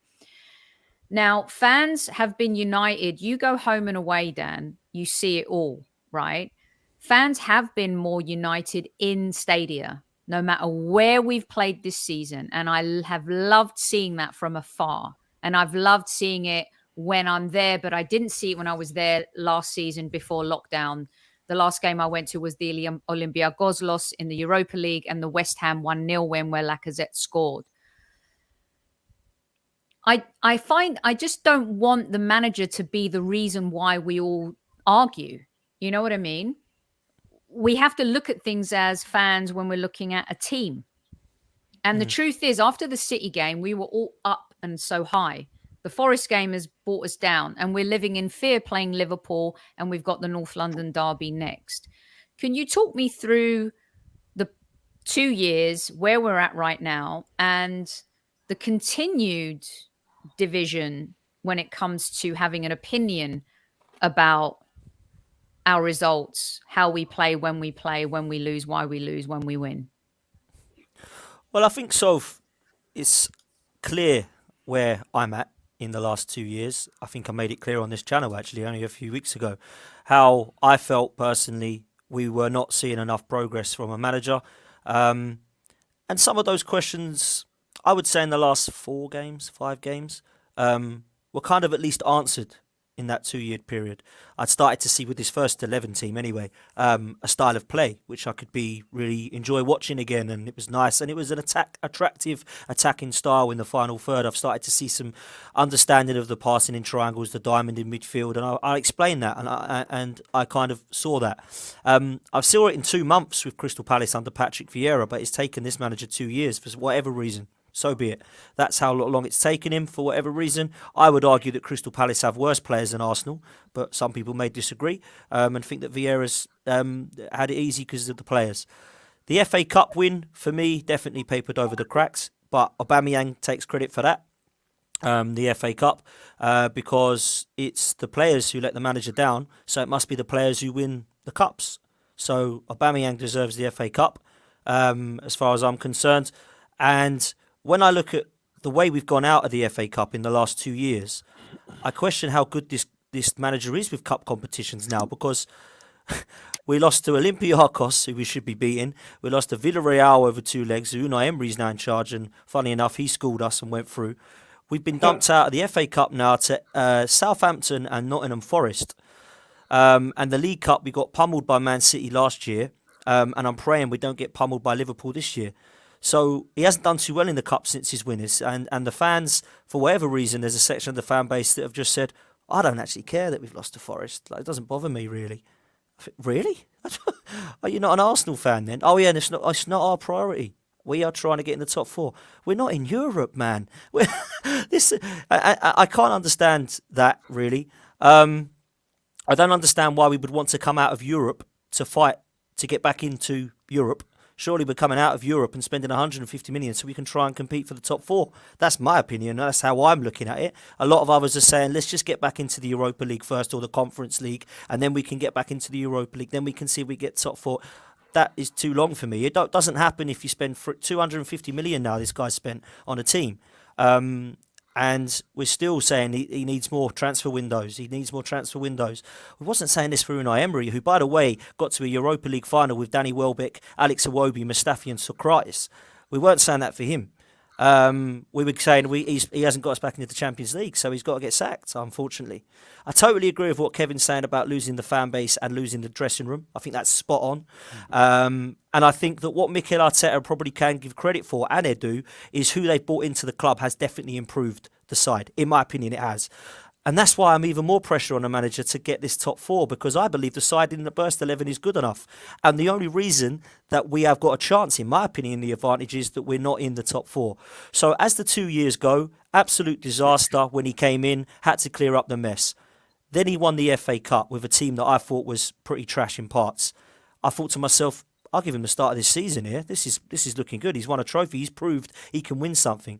Now, fans have been united. You go home and away, Dan, you see it all, right? Fans have been more united in stadia, no matter where we've played this season. And I have loved seeing that from afar. And I've loved seeing it when I'm there, but I didn't see it when I was there last season before lockdown. The last game I went to was the Olympiacos loss in the Europa League and the West Ham 1-0 win where Lacazette scored. I find I just don't want the manager to be the reason why we all argue. You know what I mean? We have to look at things as fans when we're looking at a team. And the truth is, after the City game, we were all up and so high. The Forest game has brought us down, and we're living in fear playing Liverpool, and we've got the North London derby next. Can you talk me through the 2 years, where we're at right now, and the continued division when it comes to having an opinion about our results, how we play, when we lose, why we lose, when we win? Well, I think, Soph, it's clear where I'm at in the last 2 years. I think I made it clear on this channel, actually, only a few weeks ago, how I felt personally we were not seeing enough progress from a manager. And some of those questions, I would say in the last 5 games, were kind of at least answered in that 2-year period. I'd started to see with this first 11 team anyway, a style of play which I could really enjoy watching again, and it was nice, and it was an attractive attacking style in the final third. I've started to see some understanding of the passing in triangles, the diamond in midfield, and I explained that, and I kind of saw that. I saw it in 2 months with Crystal Palace under Patrick Vieira, but it's taken this manager 2 years for whatever reason. So be it. That's how long it's taken him for whatever reason. I would argue that Crystal Palace have worse players than Arsenal, but some people may disagree and think that Vieira's had it easy because of the players. The FA Cup win, for me, definitely papered over the cracks, but Aubameyang takes credit for that, the FA Cup, because it's the players who let the manager down, so it must be the players who win the cups. So Aubameyang deserves the FA Cup, as far as I'm concerned. And when I look at the way we've gone out of the FA Cup in the last 2 years, I question how good this manager is with cup competitions now, because we lost to Olympiacos, who we should be beating. We lost to Villarreal over 2 legs. Unai Emery's now in charge, and funny enough, he schooled us and went through. We've been dumped out of the FA Cup now to Southampton and Nottingham Forest. And the League Cup, we got pummeled by Man City last year, and I'm praying we don't get pummeled by Liverpool this year. So he hasn't done too well in the Cup since his winners. And the fans, for whatever reason, there's a section of the fan base that have just said, I don't actually care that we've lost to Forest. Like, it doesn't bother me, really. I think, really? Are you not an Arsenal fan then? Oh, yeah, and it's not our priority. We are trying to get in the top 4. We're not in Europe, man. I can't understand that, really. I don't understand why we would want to come out of Europe to fight to get back into Europe. Surely we're coming out of Europe and spending 150 million so we can try and compete for the top 4. That's my opinion. That's how I'm looking at it. A lot of others are saying, let's just get back into the Europa League first, or the Conference League, and then we can get back into the Europa League. Then we can see if we get top 4. That is too long for me. It doesn't happen if you spend 250 million now this guy's spent on a team. And we're still saying he needs more transfer windows. He needs more transfer windows. We wasn't saying this for Unai Emery, who, by the way, got to a Europa League final with Danny Welbeck, Alex Iwobi, Mustafi and Sokratis. We weren't saying that for him. We were saying he hasn't got us back into the Champions League, so he's got to get sacked, unfortunately. I totally agree with what Kevin's saying about losing the fan base and losing the dressing room. I think that's spot on. And I think that what Mikel Arteta probably can give credit for, and Edu, is who they've brought into the club has definitely improved the side. In my opinion, it has. And that's why I'm even more pressure on the manager to get this top four, because I believe the side in the burst 11 is good enough. And the only reason that we have got a chance, in my opinion, the advantage is that we're not in the top four. So as the 2 years go, absolute disaster when he came in, had to clear up the mess. Then he won the FA Cup with a team that I thought was pretty trash in parts. I thought to myself, I'll give him the start of this season here. This is looking good. He's won a trophy. He's proved he can win something.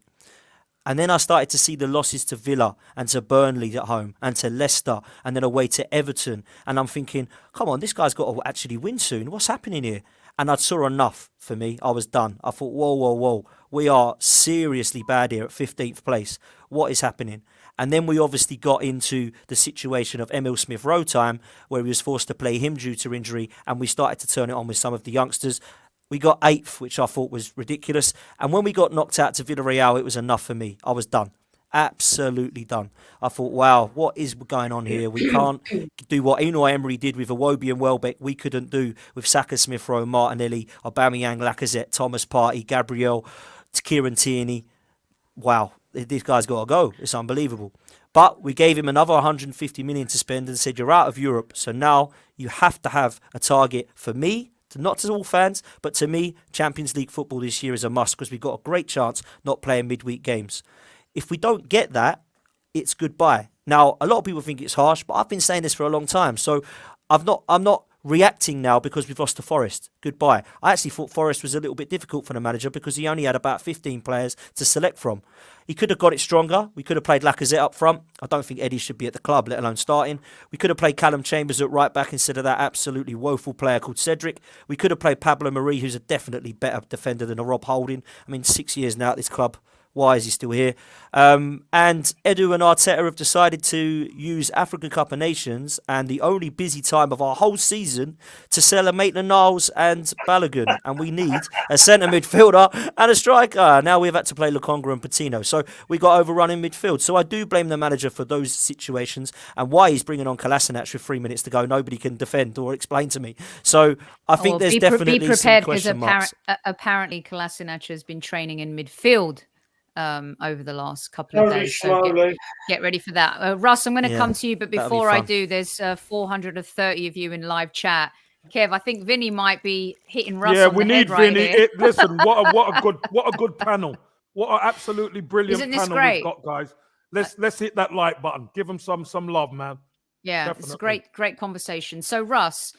And then I started to see the losses to Villa and to Burnley at home and to Leicester and then away to Everton. And I'm thinking, come on, this guy's got to actually win soon. What's happening here? And I saw enough for me. I was done. I thought, whoa. We are seriously bad here at 15th place. What is happening? And then we obviously got into the situation of Emil Smith Rowe time, where he was forced to play him due to injury, and we started to turn it on with some of the youngsters. We got 8th, which I thought was ridiculous. And when we got knocked out to Villarreal, it was enough for me. I was done. Absolutely done. I thought, wow, what is going on here? We can't do what Unai Emery did with Iwobi and Welbeck. We couldn't do with Saka, Smith Rowe, Martinelli, Aubameyang, Lacazette, Thomas Partey, Gabriel, Kieran Tierney. Wow, this guy's got to go. It's unbelievable. But we gave him another 150 million to spend and said, you're out of Europe. So now you have to have a target for me. Not to all fans, but to me, Champions League football this year is a must, because we've got a great chance not playing midweek games. If we don't get that, it's goodbye. Now, a lot of people think it's harsh, but I've been saying this for a long time. So I'm not reacting now because we've lost to Forest. Goodbye. I actually thought Forest was a little bit difficult for the manager because he only had about 15 players to select from. He could have got it stronger. We could have played Lacazette up front. I don't think Eddie should be at the club, let alone starting. We could have played Callum Chambers at right back instead of that absolutely woeful player called Cedric. We could have played Pablo Marie, who's a definitely better defender than a Rob Holding. I mean, 6 years now at this club. Why is he still here? And Edu and Arteta have decided to use African Cup of Nations and the only busy time of our whole season to sell a Maitland-Niles and Balogun. And we need a centre midfielder and a striker. Now we've had to play Lukonga and Patino. So we got overrun in midfield. So I do blame the manager for those situations and why he's bringing on Kolasinac with 3 minutes to go. Nobody can defend or explain to me. So I think there's definitely some question marks. Apparently Kolasinac has been training in midfield over the last couple of days. So get ready for that. Russ, I'm going to come to you, but before I do, there's 430 of you in live chat. Kev, I think Vinny might be hitting Russ on the head right here. Yeah, we need Vinny. Listen, what a good panel. What an absolutely brilliant panel we've got, guys. Let's hit that like button. Give them some love, man. Yeah, definitely. It's a great conversation. So Russ,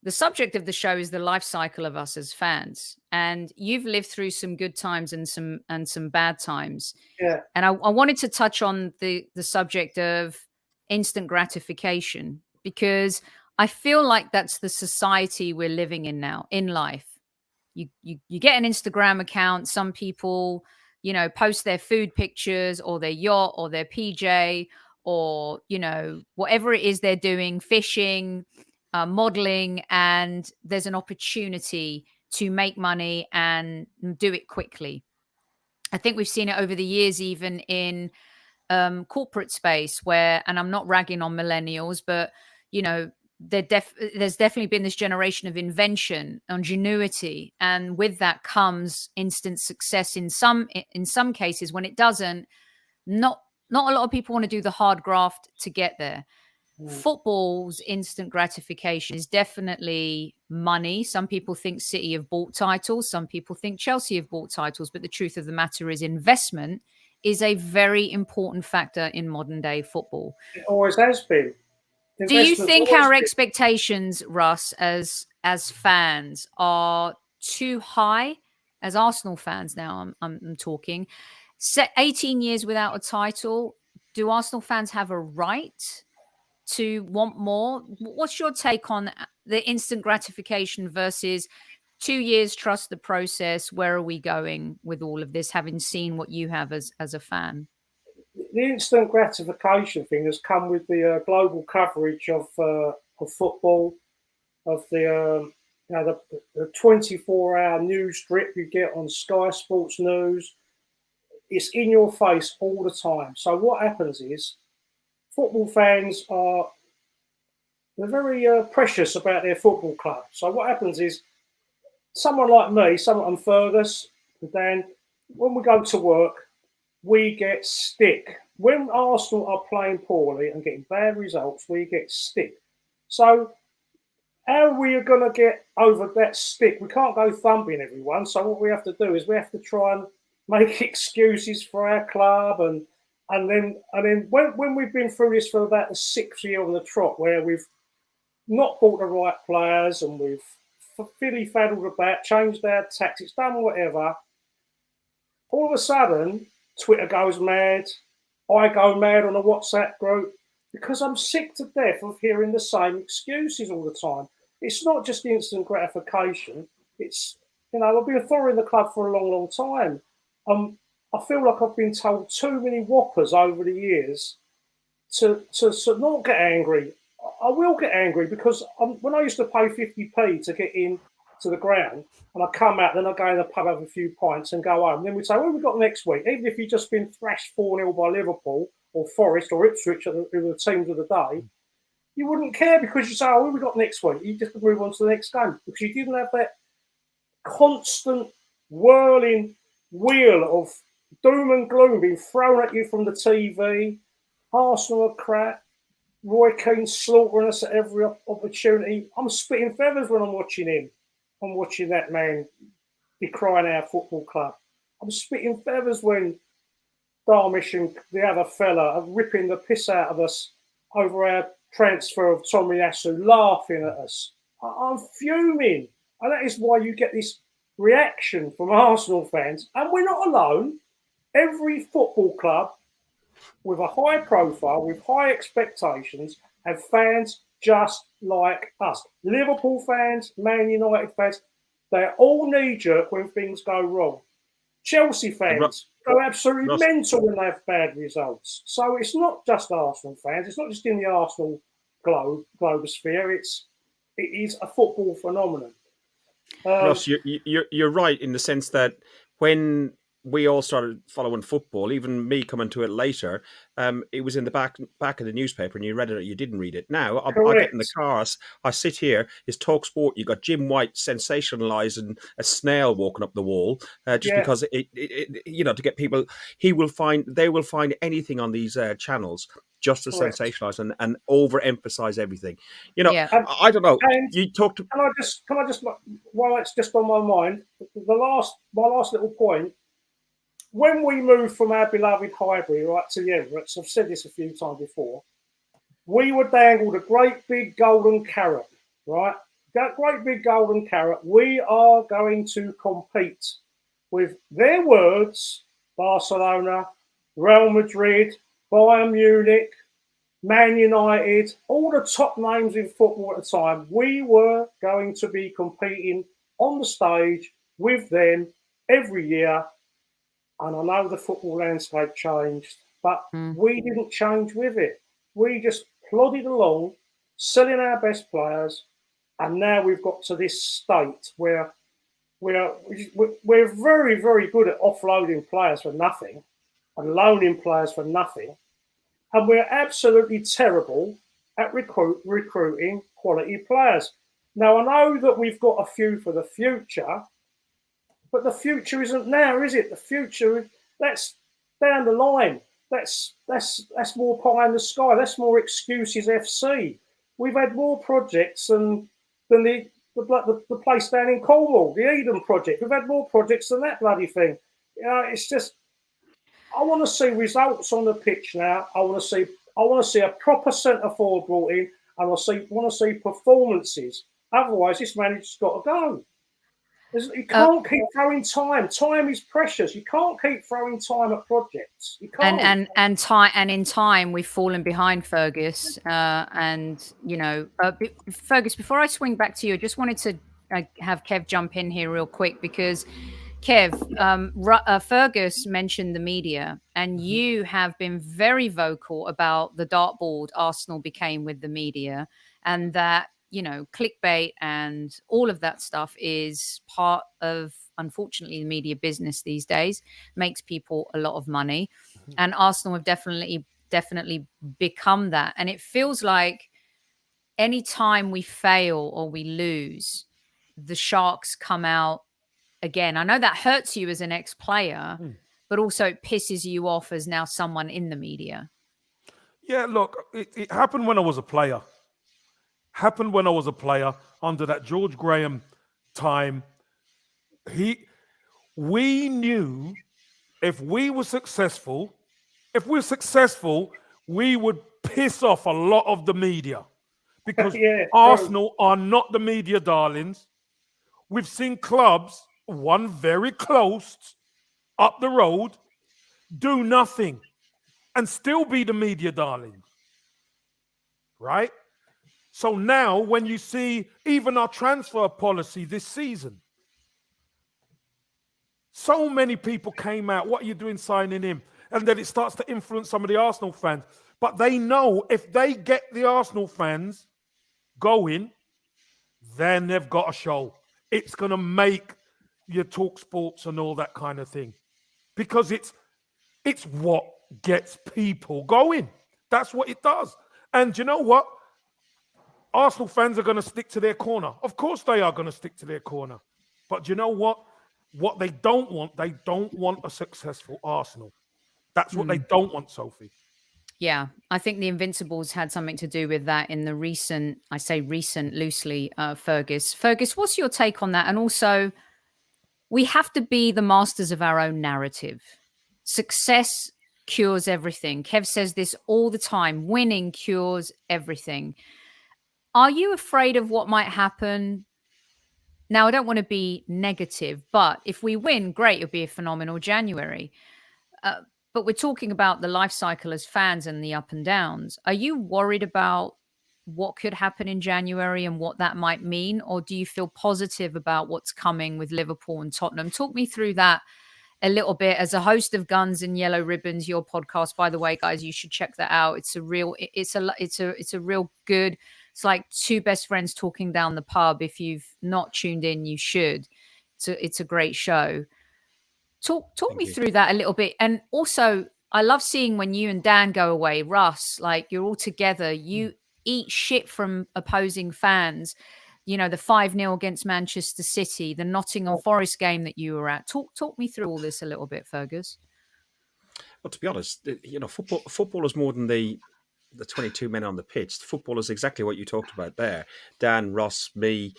the subject of the show is the life cycle of us as fans, and you've lived through some good times and some bad times. Yeah. And I wanted to touch on the subject of instant gratification, because I feel like that's the society we're living in now in life. You get an Instagram account. Some people, post their food pictures or their yacht or their PJ or, whatever it is they're doing, fishing, modeling, and there's an opportunity to make money and do it quickly. I think we've seen it over the years, even in corporate space where, and I'm not ragging on millennials, but, there's definitely been this generation of invention, ingenuity, and with that comes instant success in some cases. When it doesn't, not a lot of people want to do the hard graft to get there. Football's instant gratification is definitely money. Some people think City have bought titles. Some people think Chelsea have bought titles. But the truth of the matter is investment is a very important factor in modern day football. It always has been. Do you think our expectations, Russ, as fans are too high? As Arsenal fans now, I'm talking. 18 years without a title. Do Arsenal fans have a right to want more? What's your take on the instant gratification versus 2 years, trust the process? Where are we going with all of this, having seen what you have as a fan? The instant gratification thing has come with the global coverage of football, of the 24-hour news drip you get on Sky Sports News. It's in your face all the time. So what happens is football fans they're very precious about their football club. So what happens is someone like me, I'm Fergus and Dan, when we go to work, we get stick when Arsenal are playing poorly and getting bad results, we get stick. So how we are going to get over that stick? We can't go thumping everyone. So what we have to do is we have to try and make excuses for our club, and then when we've been through this for about the 6th year on the trot, where we've not bought the right players and we've fiddly-faddled about, changed our tactics, done whatever, all of a sudden Twitter goes mad. I go mad on a WhatsApp group because I'm sick to death of hearing the same excuses all the time. It's not just instant gratification. It's, I've been following the club for a long, long time. I feel like I've been told too many whoppers over the years to not get angry. I will get angry because when I used to pay 50p to get in to the ground, and I come out, then I go in the pub, have a few pints and go home. And then we say, what have we got next week? Even if you've just been thrashed 4-0 by Liverpool or Forest or Ipswich, who are the teams of the day, you wouldn't care because you say, what have we got next week? You just move on to the next game because you didn't have that constant whirling wheel of doom and gloom being thrown at you from the TV. Arsenal are crap. Roy Keane slaughtering us at every opportunity. I'm spitting feathers when I'm watching him. I'm watching that man decrying our football club. I'm spitting feathers when Darmish and the other fella are ripping the piss out of us over our transfer of Tomiyasu, laughing at us. I'm fuming. And that is why you get this reaction from Arsenal fans. And we're not alone. Every football club with a high profile, with high expectations, have fans just like us. Liverpool fans, Man United fans, they're all knee-jerk when things go wrong. Chelsea fans go absolutely mental when they have bad results. So it's not just Arsenal fans. It's not just in the Arsenal globosphere. It is a football phenomenon. Ross, you're right in the sense that when we all started following football, even me coming to it later, it was in the back of the newspaper and you read it or you didn't read it. Now, I get in the car, I sit here, it's Talk Sport, you got Jim White sensationalising a snail walking up the wall, because, to get people, they will find anything on these channels just to sensationalise and overemphasise everything. I don't know. And you talked. Can I just, while it's just on my mind, my last little point. When we moved from our beloved Highbury right to the Emirates, I've said this a few times before, we were dangled a great big golden carrot, right? That great big golden carrot. We are going to compete with their words, Barcelona, Real Madrid, Bayern Munich, Man United, all the top names in football at the time. We were going to be competing on the stage with them every year. And I know the football landscape changed, but we didn't change with it. We just plodded along, selling our best players, and now we've got to this state where we're very, very good at offloading players for nothing and loaning players for nothing. And we're absolutely terrible at recruiting quality players. Now, I know that we've got a few for the future, but the future isn't now, is it? The future, that's down the line. That's more pie in the sky. That's more excuses FC. We've had more projects than the place down in Cornwall, the Eden project. We've had more projects than that bloody thing. It's just, I want to see results on the pitch now. I want to see a proper centre forward brought in, and I want to see performances. Otherwise, this manager's got to go. You can't keep throwing time. Time is precious. You can't keep throwing time at projects. You can't. And in time, we've fallen behind Fergus. Fergus, before I swing back to you, I just wanted to have Kev jump in here real quick because, Kev, Fergus mentioned the media, and you have been very vocal about the dartboard Arsenal became with the media, and that clickbait and all of that stuff is part of, unfortunately, the media business these days. Makes people a lot of money, and Arsenal have definitely become that. And it feels like any time we fail or we lose, the sharks come out again. I know that hurts you as an ex-player, but also it pisses you off as now someone in the media? Yeah, look, it happened when I was a player. Happened when I was a player under that George Graham time. We knew if we were successful, we would piss off a lot of the media because Yeah, Arsenal are not the media darlings. We've seen clubs, one very close up the road, do nothing and still be the media darlings, right? So now when you see even our transfer policy this season, so many people came out, what are you doing signing him? And then it starts to influence some of the Arsenal fans. But they know if they get the Arsenal fans going, then they've got a show. It's going to make your talk sports and all that kind of thing. Because it's what gets people going. That's what it does. And you know what? Arsenal fans are going to stick to their corner. Of course they are going to stick to their corner. But you know what? What they don't want a successful Arsenal. That's what they don't want, Sophie. Yeah, I think the Invincibles had something to do with that in the recent, I say recent loosely, Fergus. Fergus, what's your take on that? And also, we have to be the masters of our own narrative. Success cures everything. Kev says this all the time. Winning cures everything. Are you afraid of what might happen? Now, I don't want to be negative, but if we win, great, it'll be a phenomenal January. But we're talking about the life cycle as fans and the up and downs. Are you worried about what could happen in January and what that might mean? Or do you feel positive about what's coming with Liverpool and Tottenham? Talk me through that a little bit. As a host of Guns and Yellow Ribbons, your podcast, by the way, guys, you should check that out. It's a real good, it's like two best friends talking down the pub. If you've not tuned in, you should. It's a great show. Talk me through that a little bit. And also, I love seeing when you and Dan go away, Russ, like you're all together, you eat shit from opposing fans. You know, the 5-0 against Manchester City, the Nottingham Forest game that you were at. Talk me through all this a little bit, Fergus. Well, to be honest, you know, football is more than the 22 men on the pitch. Football is exactly what you talked about there. Dan, Ross, me,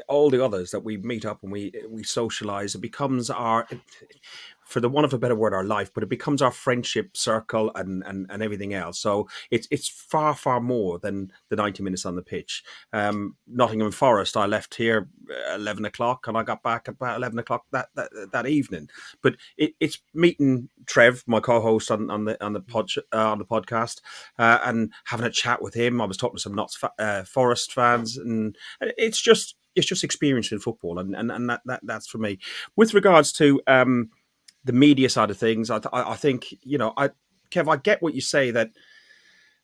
all the others that we meet up and we socialize. It becomes our, for the want of a better word, our life, but it becomes our friendship circle and everything else. So it's far more than the 90 minutes on the pitch. Nottingham Forest, I left here 11 o'clock and I got back at about 11 o'clock that evening. But it's meeting Trev, my co-host on the podcast, and having a chat with him. I was talking to some Notts Forest fans, and it's just experience in football, and that's for me. With regards to the media side of things, I think, you know, Kev, I get what you say that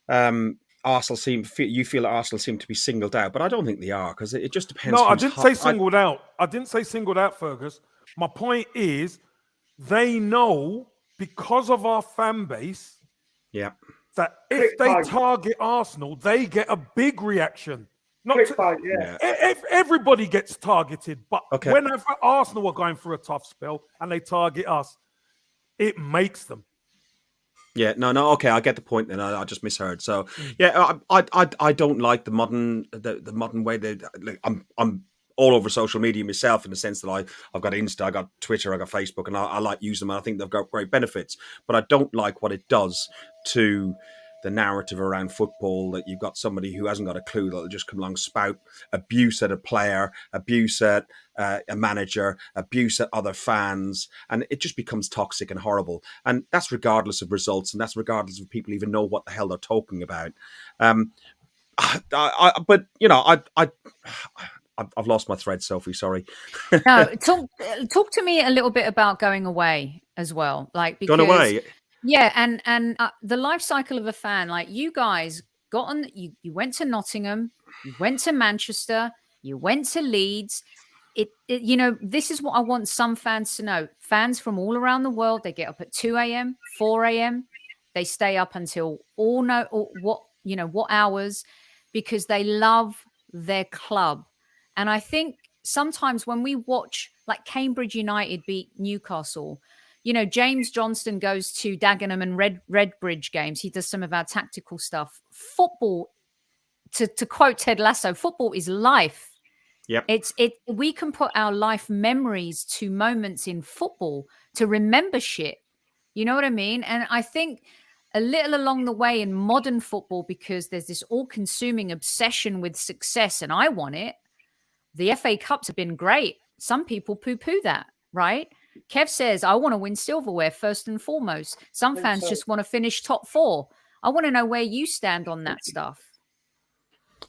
you feel that Arsenal seem to be singled out, but I don't think they are, because it just depends. No, I didn't say singled out. I didn't say singled out, Fergus. My point is, they know because of our fan base, that if they target Arsenal, they get a big reaction. Everybody gets targeted, but whenever Arsenal are going through a tough spell and they target us, it makes them. Yeah, no, okay, I get the point. Then I just misheard. So yeah, I don't like the modern way. I'm all over social media myself, in the sense that I've got Insta, I got Twitter, I got Facebook, and I like using them. And I think they've got great benefits, but I don't like what it does to the narrative around football, that you've got somebody who hasn't got a clue that'll just come along, spout abuse at a player, abuse at a manager, abuse at other fans, and it just becomes toxic and horrible. And that's regardless of results, and that's regardless of people even know what the hell they're talking about. But you know, I've lost my thread, Sophie. Sorry. No, talk to me a little bit about going away as well, like because. Going away. Yeah, and the life cycle of a fan, like you guys got on, you went to Nottingham, you went to Manchester, you went to Leeds. You know, this is what I want some fans to know. Fans from all around the world, they get up at 2 a.m., 4 a.m., they stay up until what hours, because they love their club. And I think sometimes when we watch, like Cambridge United beat Newcastle, James Johnston goes to Dagenham and Redbridge games. He does some of our tactical stuff. Football, to quote Ted Lasso, football is life. Yep. We can put our life memories to moments in football to remember shit. You know what I mean? And I think a little along the way in modern football, because there's this all-consuming obsession with success, and I want it. The FA Cups have been great. Some people poo-poo that, right? Kev says, I want to win silverware first and foremost. Some fans just want to finish top 4. I want to know where you stand on that stuff.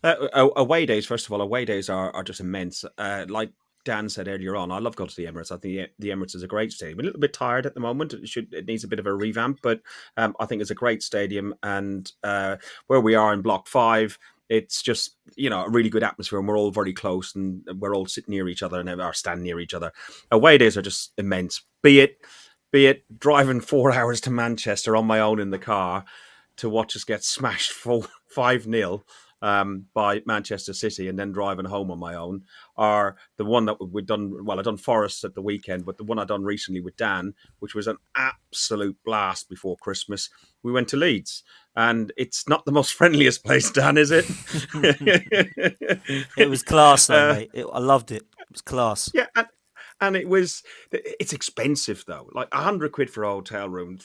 Away days, first of all, away days are just immense. Like Dan said earlier on, I love going to the Emirates. I think the Emirates is a great stadium. A little bit tired at the moment. It needs a bit of a revamp, but I think it's a great stadium. And where we are in Block 5, it's just, a really good atmosphere, and we're all very close, and we're all sitting near each other and are standing near each other. Away days are just immense. Be it driving 4 hours to Manchester on my own in the car to watch us get smashed 5-0 by Manchester City, and then driving home on my own, or the one that we've done. Well, I've done Forest at the weekend, but the one I've done recently with Dan, which was an absolute blast before Christmas. We went to Leeds, and it's not the most friendliest place, Dan, is it? It was class, though, mate. I loved it. It was class. Yeah, and it's expensive though, like £100 for a hotel room,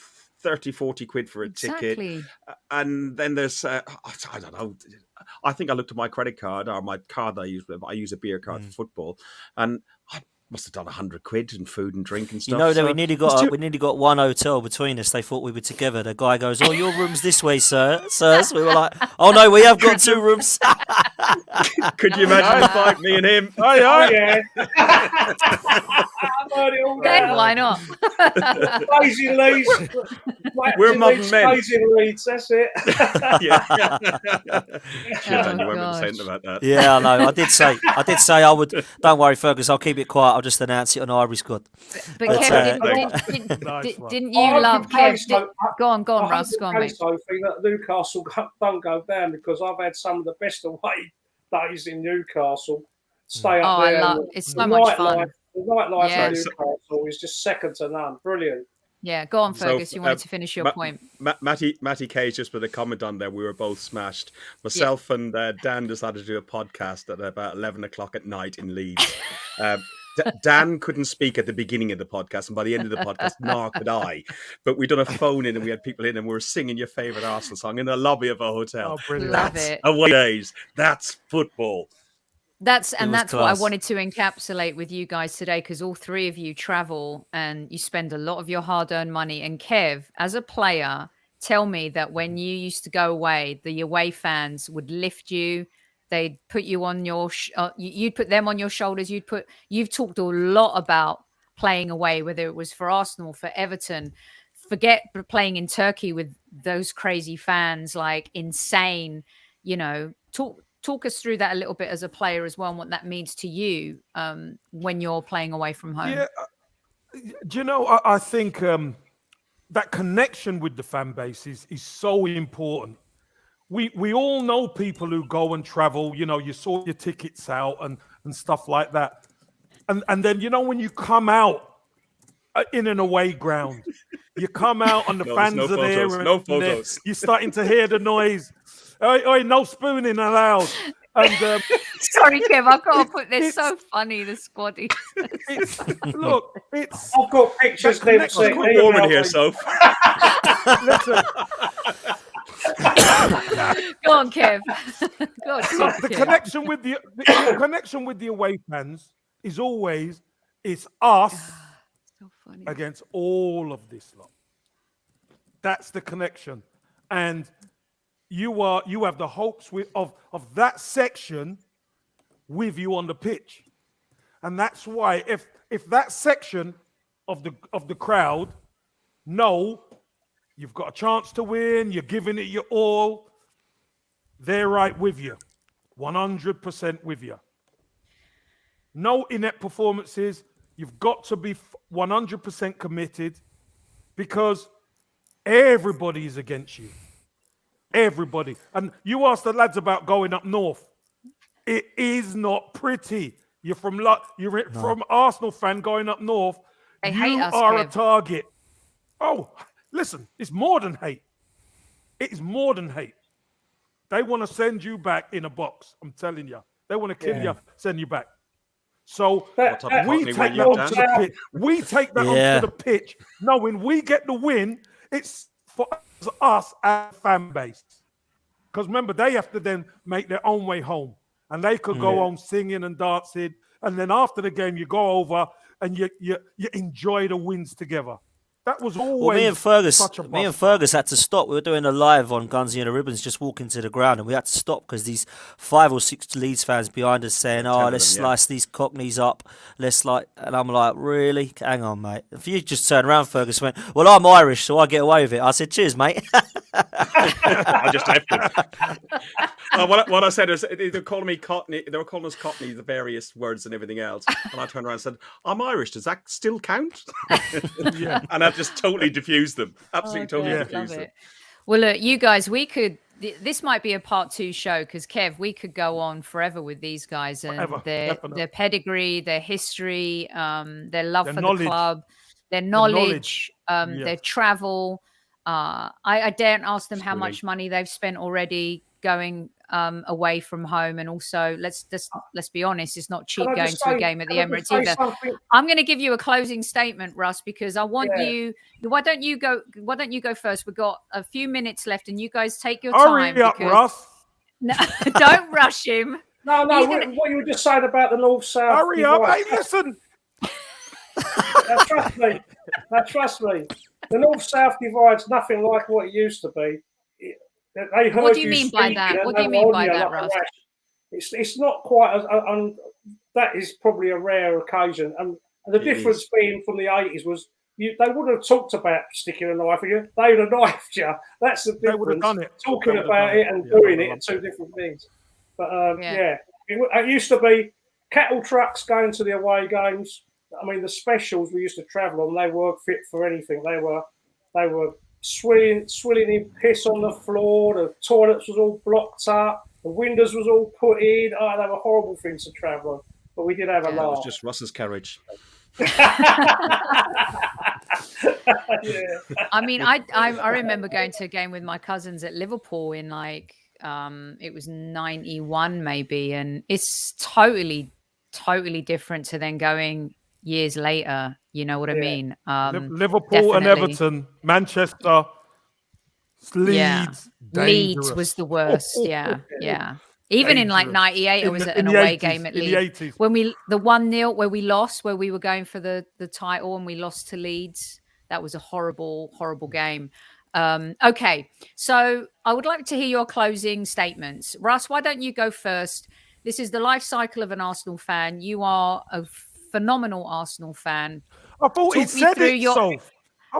30-40 quid for a ticket, and then there's I don't know. I think I looked at my credit card, or my card I use a beer card for football, and I must have done £100 in food and drink and stuff. That we nearly got one hotel between us. They thought we were together. The guy goes, "Oh, your room's this way, sir." So we were like, "Oh no, we have got 2 rooms." Could you imagine the fight, me and him? Oh yeah. Then why not? Lazy Leeds. We're modern men. Lazy Leeds, that's it. Yeah. Dan, you weren't saying about that. Yeah, I know. I did say I would. Don't worry, Fergus. I'll keep it quiet. I'll just announce it on Highbury Squad. But Kev, didn't you love Kev? Go on, Russ. Go on, mate. Sophie, that Newcastle don't go down, because I've had some of the best away days in Newcastle. Stay up there. It's so much fun. The nightlife in Newcastle is just second to none. Brilliant. Yeah, go on, Fergus. You wanted to finish your point. Matty Cage just put a comment on there. We were both smashed. Myself and Dan decided to do a podcast at about 11 o'clock at night in Leeds. Dan couldn't speak at the beginning of the podcast, and by the end of the podcast, nor could I. But we'd done a phone in, and we had people in, and we were singing your favourite Arsenal song in the lobby of a hotel. Oh, brilliant. Love it. Away days. That's football. That's class. What I wanted to encapsulate with you guys today, because all 3 of you travel and you spend a lot of your hard-earned money. And Kev, as a player, tell me that when you used to go away, the away fans would lift you. They'd put you on your, you'd put them on your shoulders. You've talked a lot about playing away, whether it was for Arsenal, for Everton. Forget playing in Turkey with those crazy fans, like insane. Talk us through that a little bit as a player as well, and what that means to you when you're playing away from home. Yeah, do you know? I think that connection with the fan base is so important. We all know people who go and travel. You sort your tickets out and stuff like that, and then when you come out in an away ground, you come out and the fans are there. No photos. You're starting to hear the noise. Oi, no spooning allowed. And sorry, Kev, I've got to put this. So funny, the squaddies. I've got pictures. It's quite warm in here, Soph. Listen. Go on, Kev. Go on, Look, the Kev. connection with the away fans is always us So funny. against all of this lot. That's the connection, and you have the hopes of that section with you on the pitch, and that's why if that section of the crowd know you've got a chance to win, you're giving it your all, they're right with you, 100% with you. No inept performances. You've got to be 100% committed, because everybody is against you. Everybody. And you asked the lads about going up north. It is not pretty. You're from Arsenal fan going up north. They you hate us, are a Kev. target. Oh, listen, it's more than hate. It is more than hate. They want to send you back in a box. I'm telling you. They want to kill you, send you back. So we take that onto the pitch. We take that onto the pitch, knowing we get the win. It's for us as a fan base. Because remember, they have to then make their own way home. And they could go on singing and dancing. And then after the game, you go over and you enjoy the wins together. That was always well, me and Fergus had to stop. We were doing a live on Gunsy and the Ribbons, just walking to the ground, and we had to stop because these 5 or 6 Leeds fans behind us saying, let's slice these Cockneys up. And I'm like, really? Hang on, mate. If you just turned around, Fergus went, well, I'm Irish, so I get away with it. I said, cheers, mate. I just left it. What I said is they were calling me Cockney. They were calling us Cockney, the various words and everything else. And I turned around and said, I'm Irish. Does that still count? Yeah. And I just totally diffused them. Absolutely totally diffused them. Well, look, you guys, this might be a part 2 show because, Kev, we could go on forever with these guys and their pedigree, their history, their love for the club, their knowledge, their travel. I daren't ask them how much money they've spent already going away from home, and also let's be honest, it's not cheap going to a game at the Emirates either. I'm going to give you a closing statement, Russ, because I want you. Why don't you go first? We've got a few minutes left, and you guys take your time. Hurry up, Russ. No, don't rush him. No, what you were just saying about the north-south. Hurry up, hey, listen. Trust me. The north-south divide's nothing like what it used to be. What do you mean by that? What do you mean by that, Russ? It's not quite that is probably a rare occasion. And the difference being from the 80s was they wouldn't have talked about sticking a knife in you. They would have knifed you. That's the difference. They would have done it. Talking about it and doing it are 2 different things. But it used to be cattle trucks going to the away games. I mean, the specials we used to travel on, they weren't fit for anything. They were swilling in piss on the floor. The toilets was all blocked up. The windows was all put in. Oh, they were horrible things to travel on. But we did have a laugh. It was just Russ's carriage. I mean, I remember going to a game with my cousins at Liverpool in it was 91 maybe, and it's totally different to then going years later. You know what I mean? Liverpool definitely. And Everton, Manchester, Leeds. Leeds was the worst. Yeah. Even in 98, it was an away game at Leeds. When the 1-0 where we lost, where we were going for the title and we lost to Leeds, that was a horrible game. Okay, so I would like to hear your closing statements. Russ, why don't you go first? This is the life cycle of an Arsenal fan. You are a phenomenal Arsenal fan. I thought he said it, Soph.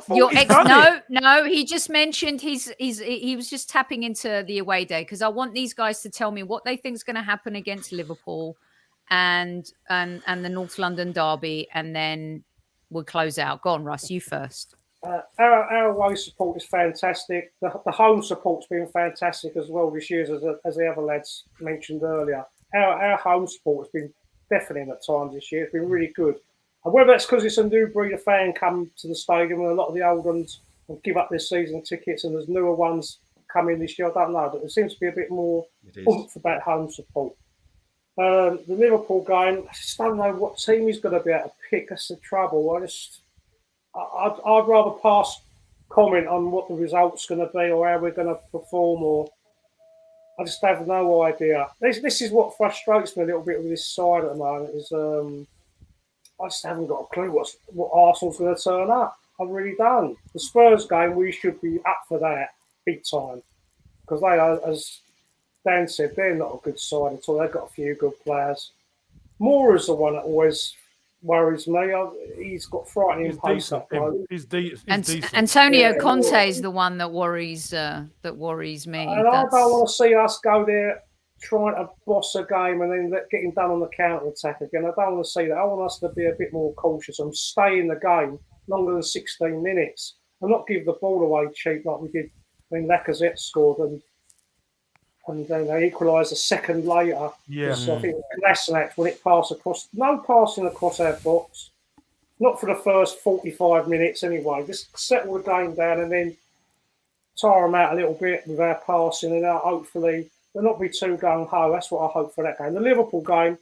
No, he just mentioned he was just tapping into the away day because I want these guys to tell me what they think is going to happen against Liverpool and the North London derby, and then we'll close out. Go on, Russ, you first. Our away support is fantastic. The home support's been fantastic as well this year, as the other lads mentioned earlier. Our home support has been deafening at times this year. It's been really good. And whether that's because it's a new breed of fan come to the stadium and a lot of the old ones will give up their season tickets and there's newer ones coming this year, I don't know. But there seems to be a bit more oomph about home support. The Liverpool game, I just don't know what team he's going to be able to pick. That's the trouble. I'd rather pass comment on what the result's going to be or how we're going to perform, or I just have no idea. This is what frustrates me a little bit with this side at the moment is I just haven't got a clue what Arsenal's going to turn up. I really don't. The Spurs game, we should be up for that big time because they are, as Dan said, they're not a good side at all. They've got a few good players. Moura's the one that always worries me. He's got frightening pace up. He's decent. Antonio Conte is the one that worries me. And I don't want to see us go there trying to boss a game and then getting done on the counter attack again. I don't want to see that. I want us to be a bit more cautious and stay in the game longer than 16 minutes and not give the ball away cheap like we did when Lacazette scored and then they equalised a second later. Yeah. So I think Lassenac when it passed across, no passing across our box, not for the first 45 minutes anyway. Just settle the game down and then tire them out a little bit with our passing, and hopefully they'll not be too gung-ho. That's what I hope for that game. The Liverpool game,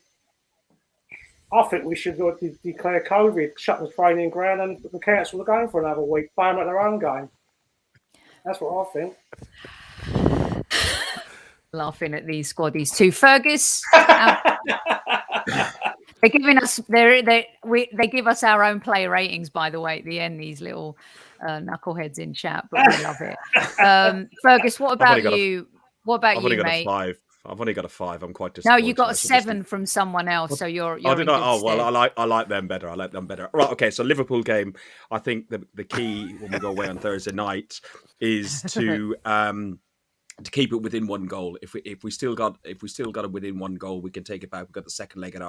I think we should declare COVID, shut the training ground and cancel the game for another week, play them at their own game. That's what I think. Laughing at these squaddies too. Fergus, they're giving us they give us our own player ratings, by the way, at the end, these little knuckleheads in chat, but we love it. Fergus, what about you? What about you, mate? I've only got a 5. I'm quite disappointed. No, you got a 7 from someone else, so you're oh, did in I? good Oh, stead. well, I like them better. Right, okay. So Liverpool game, I think the key when we go away on Thursday night is to keep it within one goal. If we still got it within one goal, we can take it back. We've got the second leg at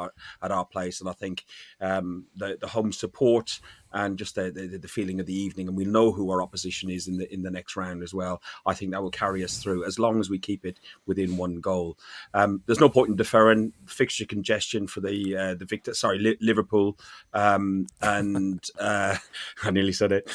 our place, and I think the home support and just the feeling of the evening, and we'll know who our opposition is in the next round as well. I think that will carry us through as long as we keep it within one goal. There's no point in deferring fixture congestion for the victor. Sorry, Liverpool, and I nearly said it.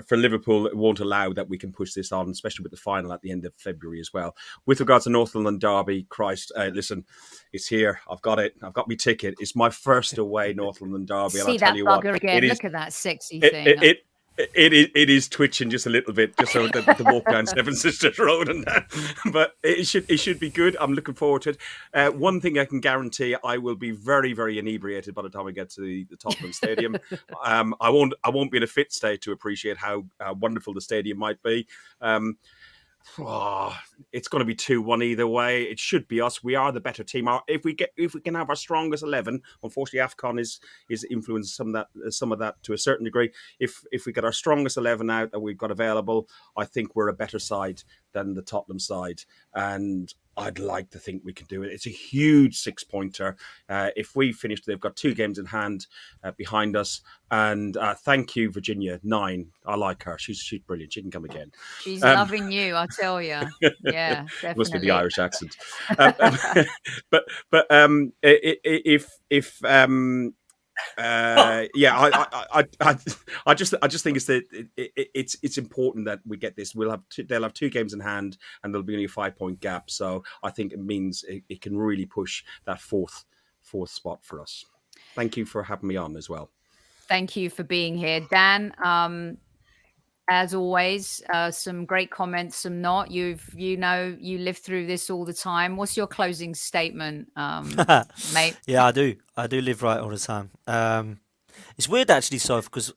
For Liverpool, it won't allow that we can push this on, especially with the final at the end of February as well. With regards to Northumberland Derby, Christ, listen, it's here. I've got it. I've got my ticket. It's my first away Northumberland Derby. See and I'll that tell you bugger what, again. Look at that sexy thing. It is twitching just a little bit, just so the walk down Seven Sisters Road and that. But it should be good. I'm looking forward to it. One thing I can guarantee, I will be very, very inebriated by the time I get to the Tottenham Stadium. I won't be in a fit state to appreciate how wonderful the stadium might be. It's going to be 2-1 either way. It should be us. We are the better team. If we can have our strongest 11, unfortunately, AFCON is influenced some of that to a certain degree. If we get our strongest 11 out that we've got available, I think we're a better side than the Tottenham side, and I'd like to think we can do it. It's a huge 6-pointer. If we finish, they've got 2 games in hand behind us. And thank you, Virginia. 9. I like her. She's brilliant. She can come again. She's loving you, I tell you. Yeah, definitely. Must be the Irish accent. But I just think it's important that we get this. They'll have 2 games in hand, and there'll be only a 5-point gap. So I think it means it can really push that fourth spot for us. Thank you for having me on as well. Thank you for being here, Dan. As always, some great comments, some not. You live through this all the time. What's your closing statement, mate? Yeah, I do live right all the time. It's weird actually, Soph, because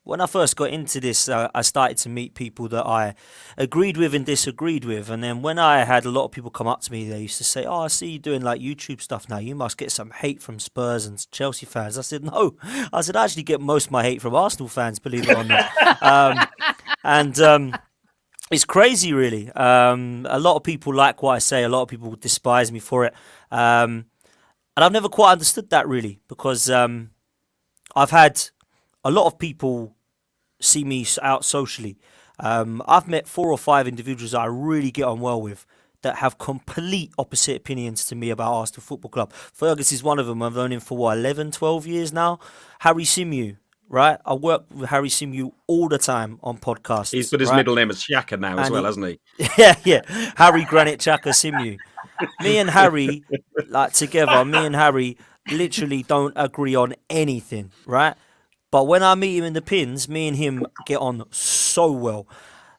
when I first got into this, I started to meet people that I agreed with and disagreed with. And then when I had a lot of people come up to me, they used to say, "Oh, I see you doing like YouTube stuff now. You must get some hate from Spurs and Chelsea fans." I said, "No." I said, "I actually get most of my hate from Arsenal fans, believe it or not." It's crazy, really. A lot of people like what I say. A lot of people despise me for it. And I've never quite understood that, really, because I've had a lot of people see me out socially. I've met 4 or 5 individuals that I really get on well with that have complete opposite opinions to me about Arsenal Football Club. Fergus is one of them. I've known him for 11, 12 years now. Harry Simew, right? I work with Harry Simew all the time on podcasts. He's put his middle name as Xhaka now as well, hasn't he? Yeah. Harry Granite Xhaka Simew. Me and Harry, literally don't agree on anything, right? But when I meet him in the pins, me and him get on so well.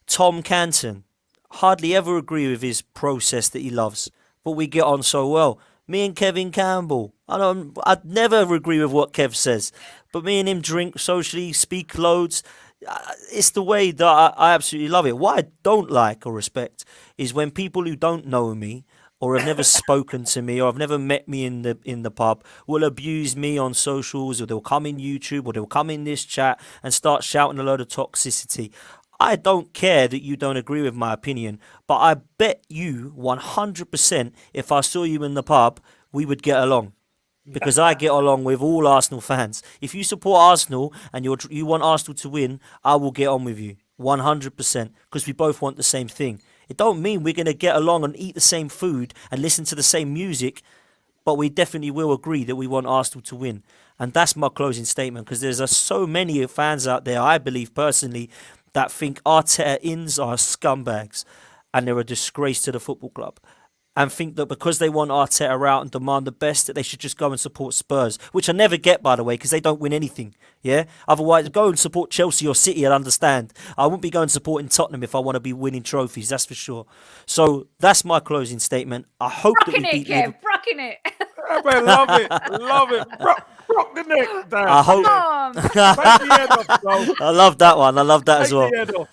Tom Canton, hardly ever agree with his process that he loves, but we get on so well. Me and Kevin Campbell, I'd never agree with what Kev says, but me and him drink socially, speak loads. It's the way that I absolutely love it. What I don't like or respect is when people who don't know me or have never spoken to me or have never met me in the pub will abuse me on socials, or they'll come in YouTube, or they'll come in this chat and start shouting a load of toxicity. I don't care that you don't agree with my opinion, but I bet you 100% if I saw you in the pub, we would get along. Because I get along with all Arsenal fans. If you support Arsenal and you want Arsenal to win, I will get on with you 100%, because we both want the same thing. It don't mean we're going to get along and eat the same food and listen to the same music, but we definitely will agree that we want Arsenal to win. And that's my closing statement, because there's so many fans out there, I believe personally, that think Arteta-ins are scumbags and they're a disgrace to the football club, and think that because they want Arteta out and demand the best, that they should just go and support Spurs, which I never get, by the way, because they don't win anything. Yeah. Otherwise, go and support Chelsea or City. I'll understand. I wouldn't be going supporting Tottenham if I want to be winning trophies. That's for sure. So that's my closing statement. I hope that we beat Liverpool. Rocking it. I love it. Rock the neck, Dan. I hope. Take the head off, bro. I love that one. I love that as well. Take the head off.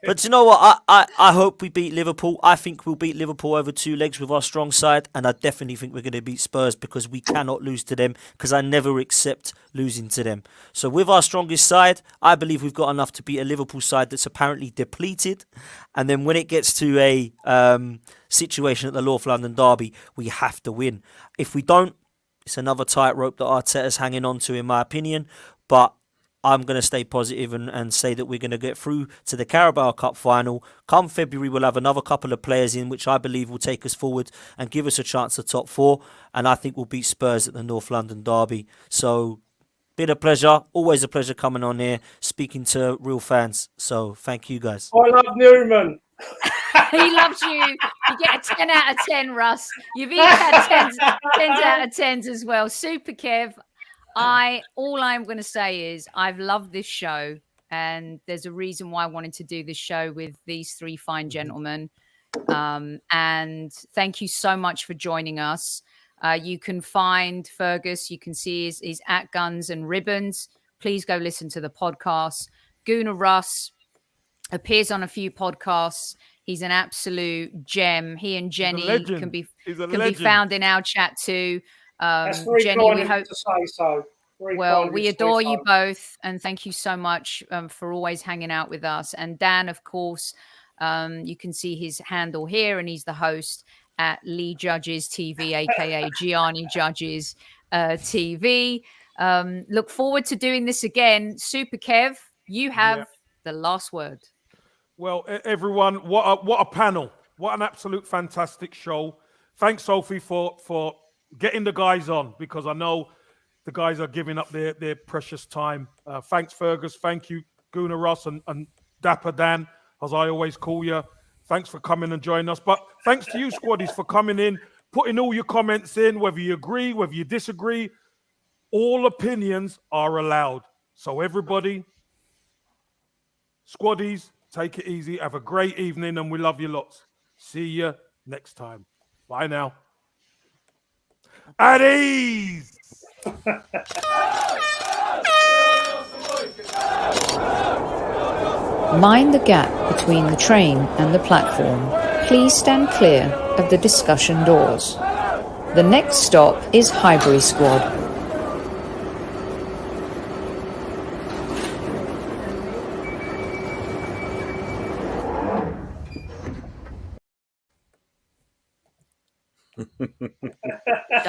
But you know what? I hope we beat Liverpool. I think we'll beat Liverpool over 2 legs with our strong side. And I definitely think we're going to beat Spurs, because we cannot lose to them, because I never accept losing to them. So with our strongest side, I believe we've got enough to beat a Liverpool side that's apparently depleted. And then when it gets to a situation at the North London derby, we have to win. If we don't, it's another tightrope that Arteta's hanging on to, in my opinion. But I'm going to stay positive and say that we're going to get through to the Carabao Cup final. Come February, we'll have another couple of players in, which I believe will take us forward and give us a chance at top 4. And I think we'll beat Spurs at the North London derby. So, been a pleasure. Always a pleasure coming on here, speaking to real fans. So, thank you guys. I love Newman. He loves you. You get a 10 out of 10, Russ. You've even had 10s out of 10s as well. Super Kev. All I'm going to say is I've loved this show, and there's a reason why I wanted to do this show with these 3 fine gentlemen. And thank you so much for joining us. You can find Fergus. You can see he's at Guns and Ribbons. Please go listen to the podcast. Gooner Russ appears on a few podcasts. He's an absolute gem. He and Jenny can be found in our chat too. That's very Jenny, we hope to say so. Well, we adore you both, and thank you so much for always hanging out with us. And Dan, of course, you can see his handle here, and he's the host at Lee Judges TV, aka Gianni Judges TV. Look forward to doing this again. Super Kev, you have the last word. Well, everyone, what a panel! What an absolute fantastic show! Thanks, Sophie, for getting the guys on, because I know the guys are giving up their precious time. Thanks, Fergus. Thank you, Gooner Russ and Dapper Dan, as I always call you. Thanks for coming and joining us. But thanks to you, squaddies, for coming in, putting all your comments in, whether you agree, whether you disagree. All opinions are allowed. So everybody, squaddies, take it easy. Have a great evening, and we love you lots. See you next time. Bye now. At ease! Mind the gap between the train and the platform. Please stand clear of the discussion doors. The next stop is Highbury Squad.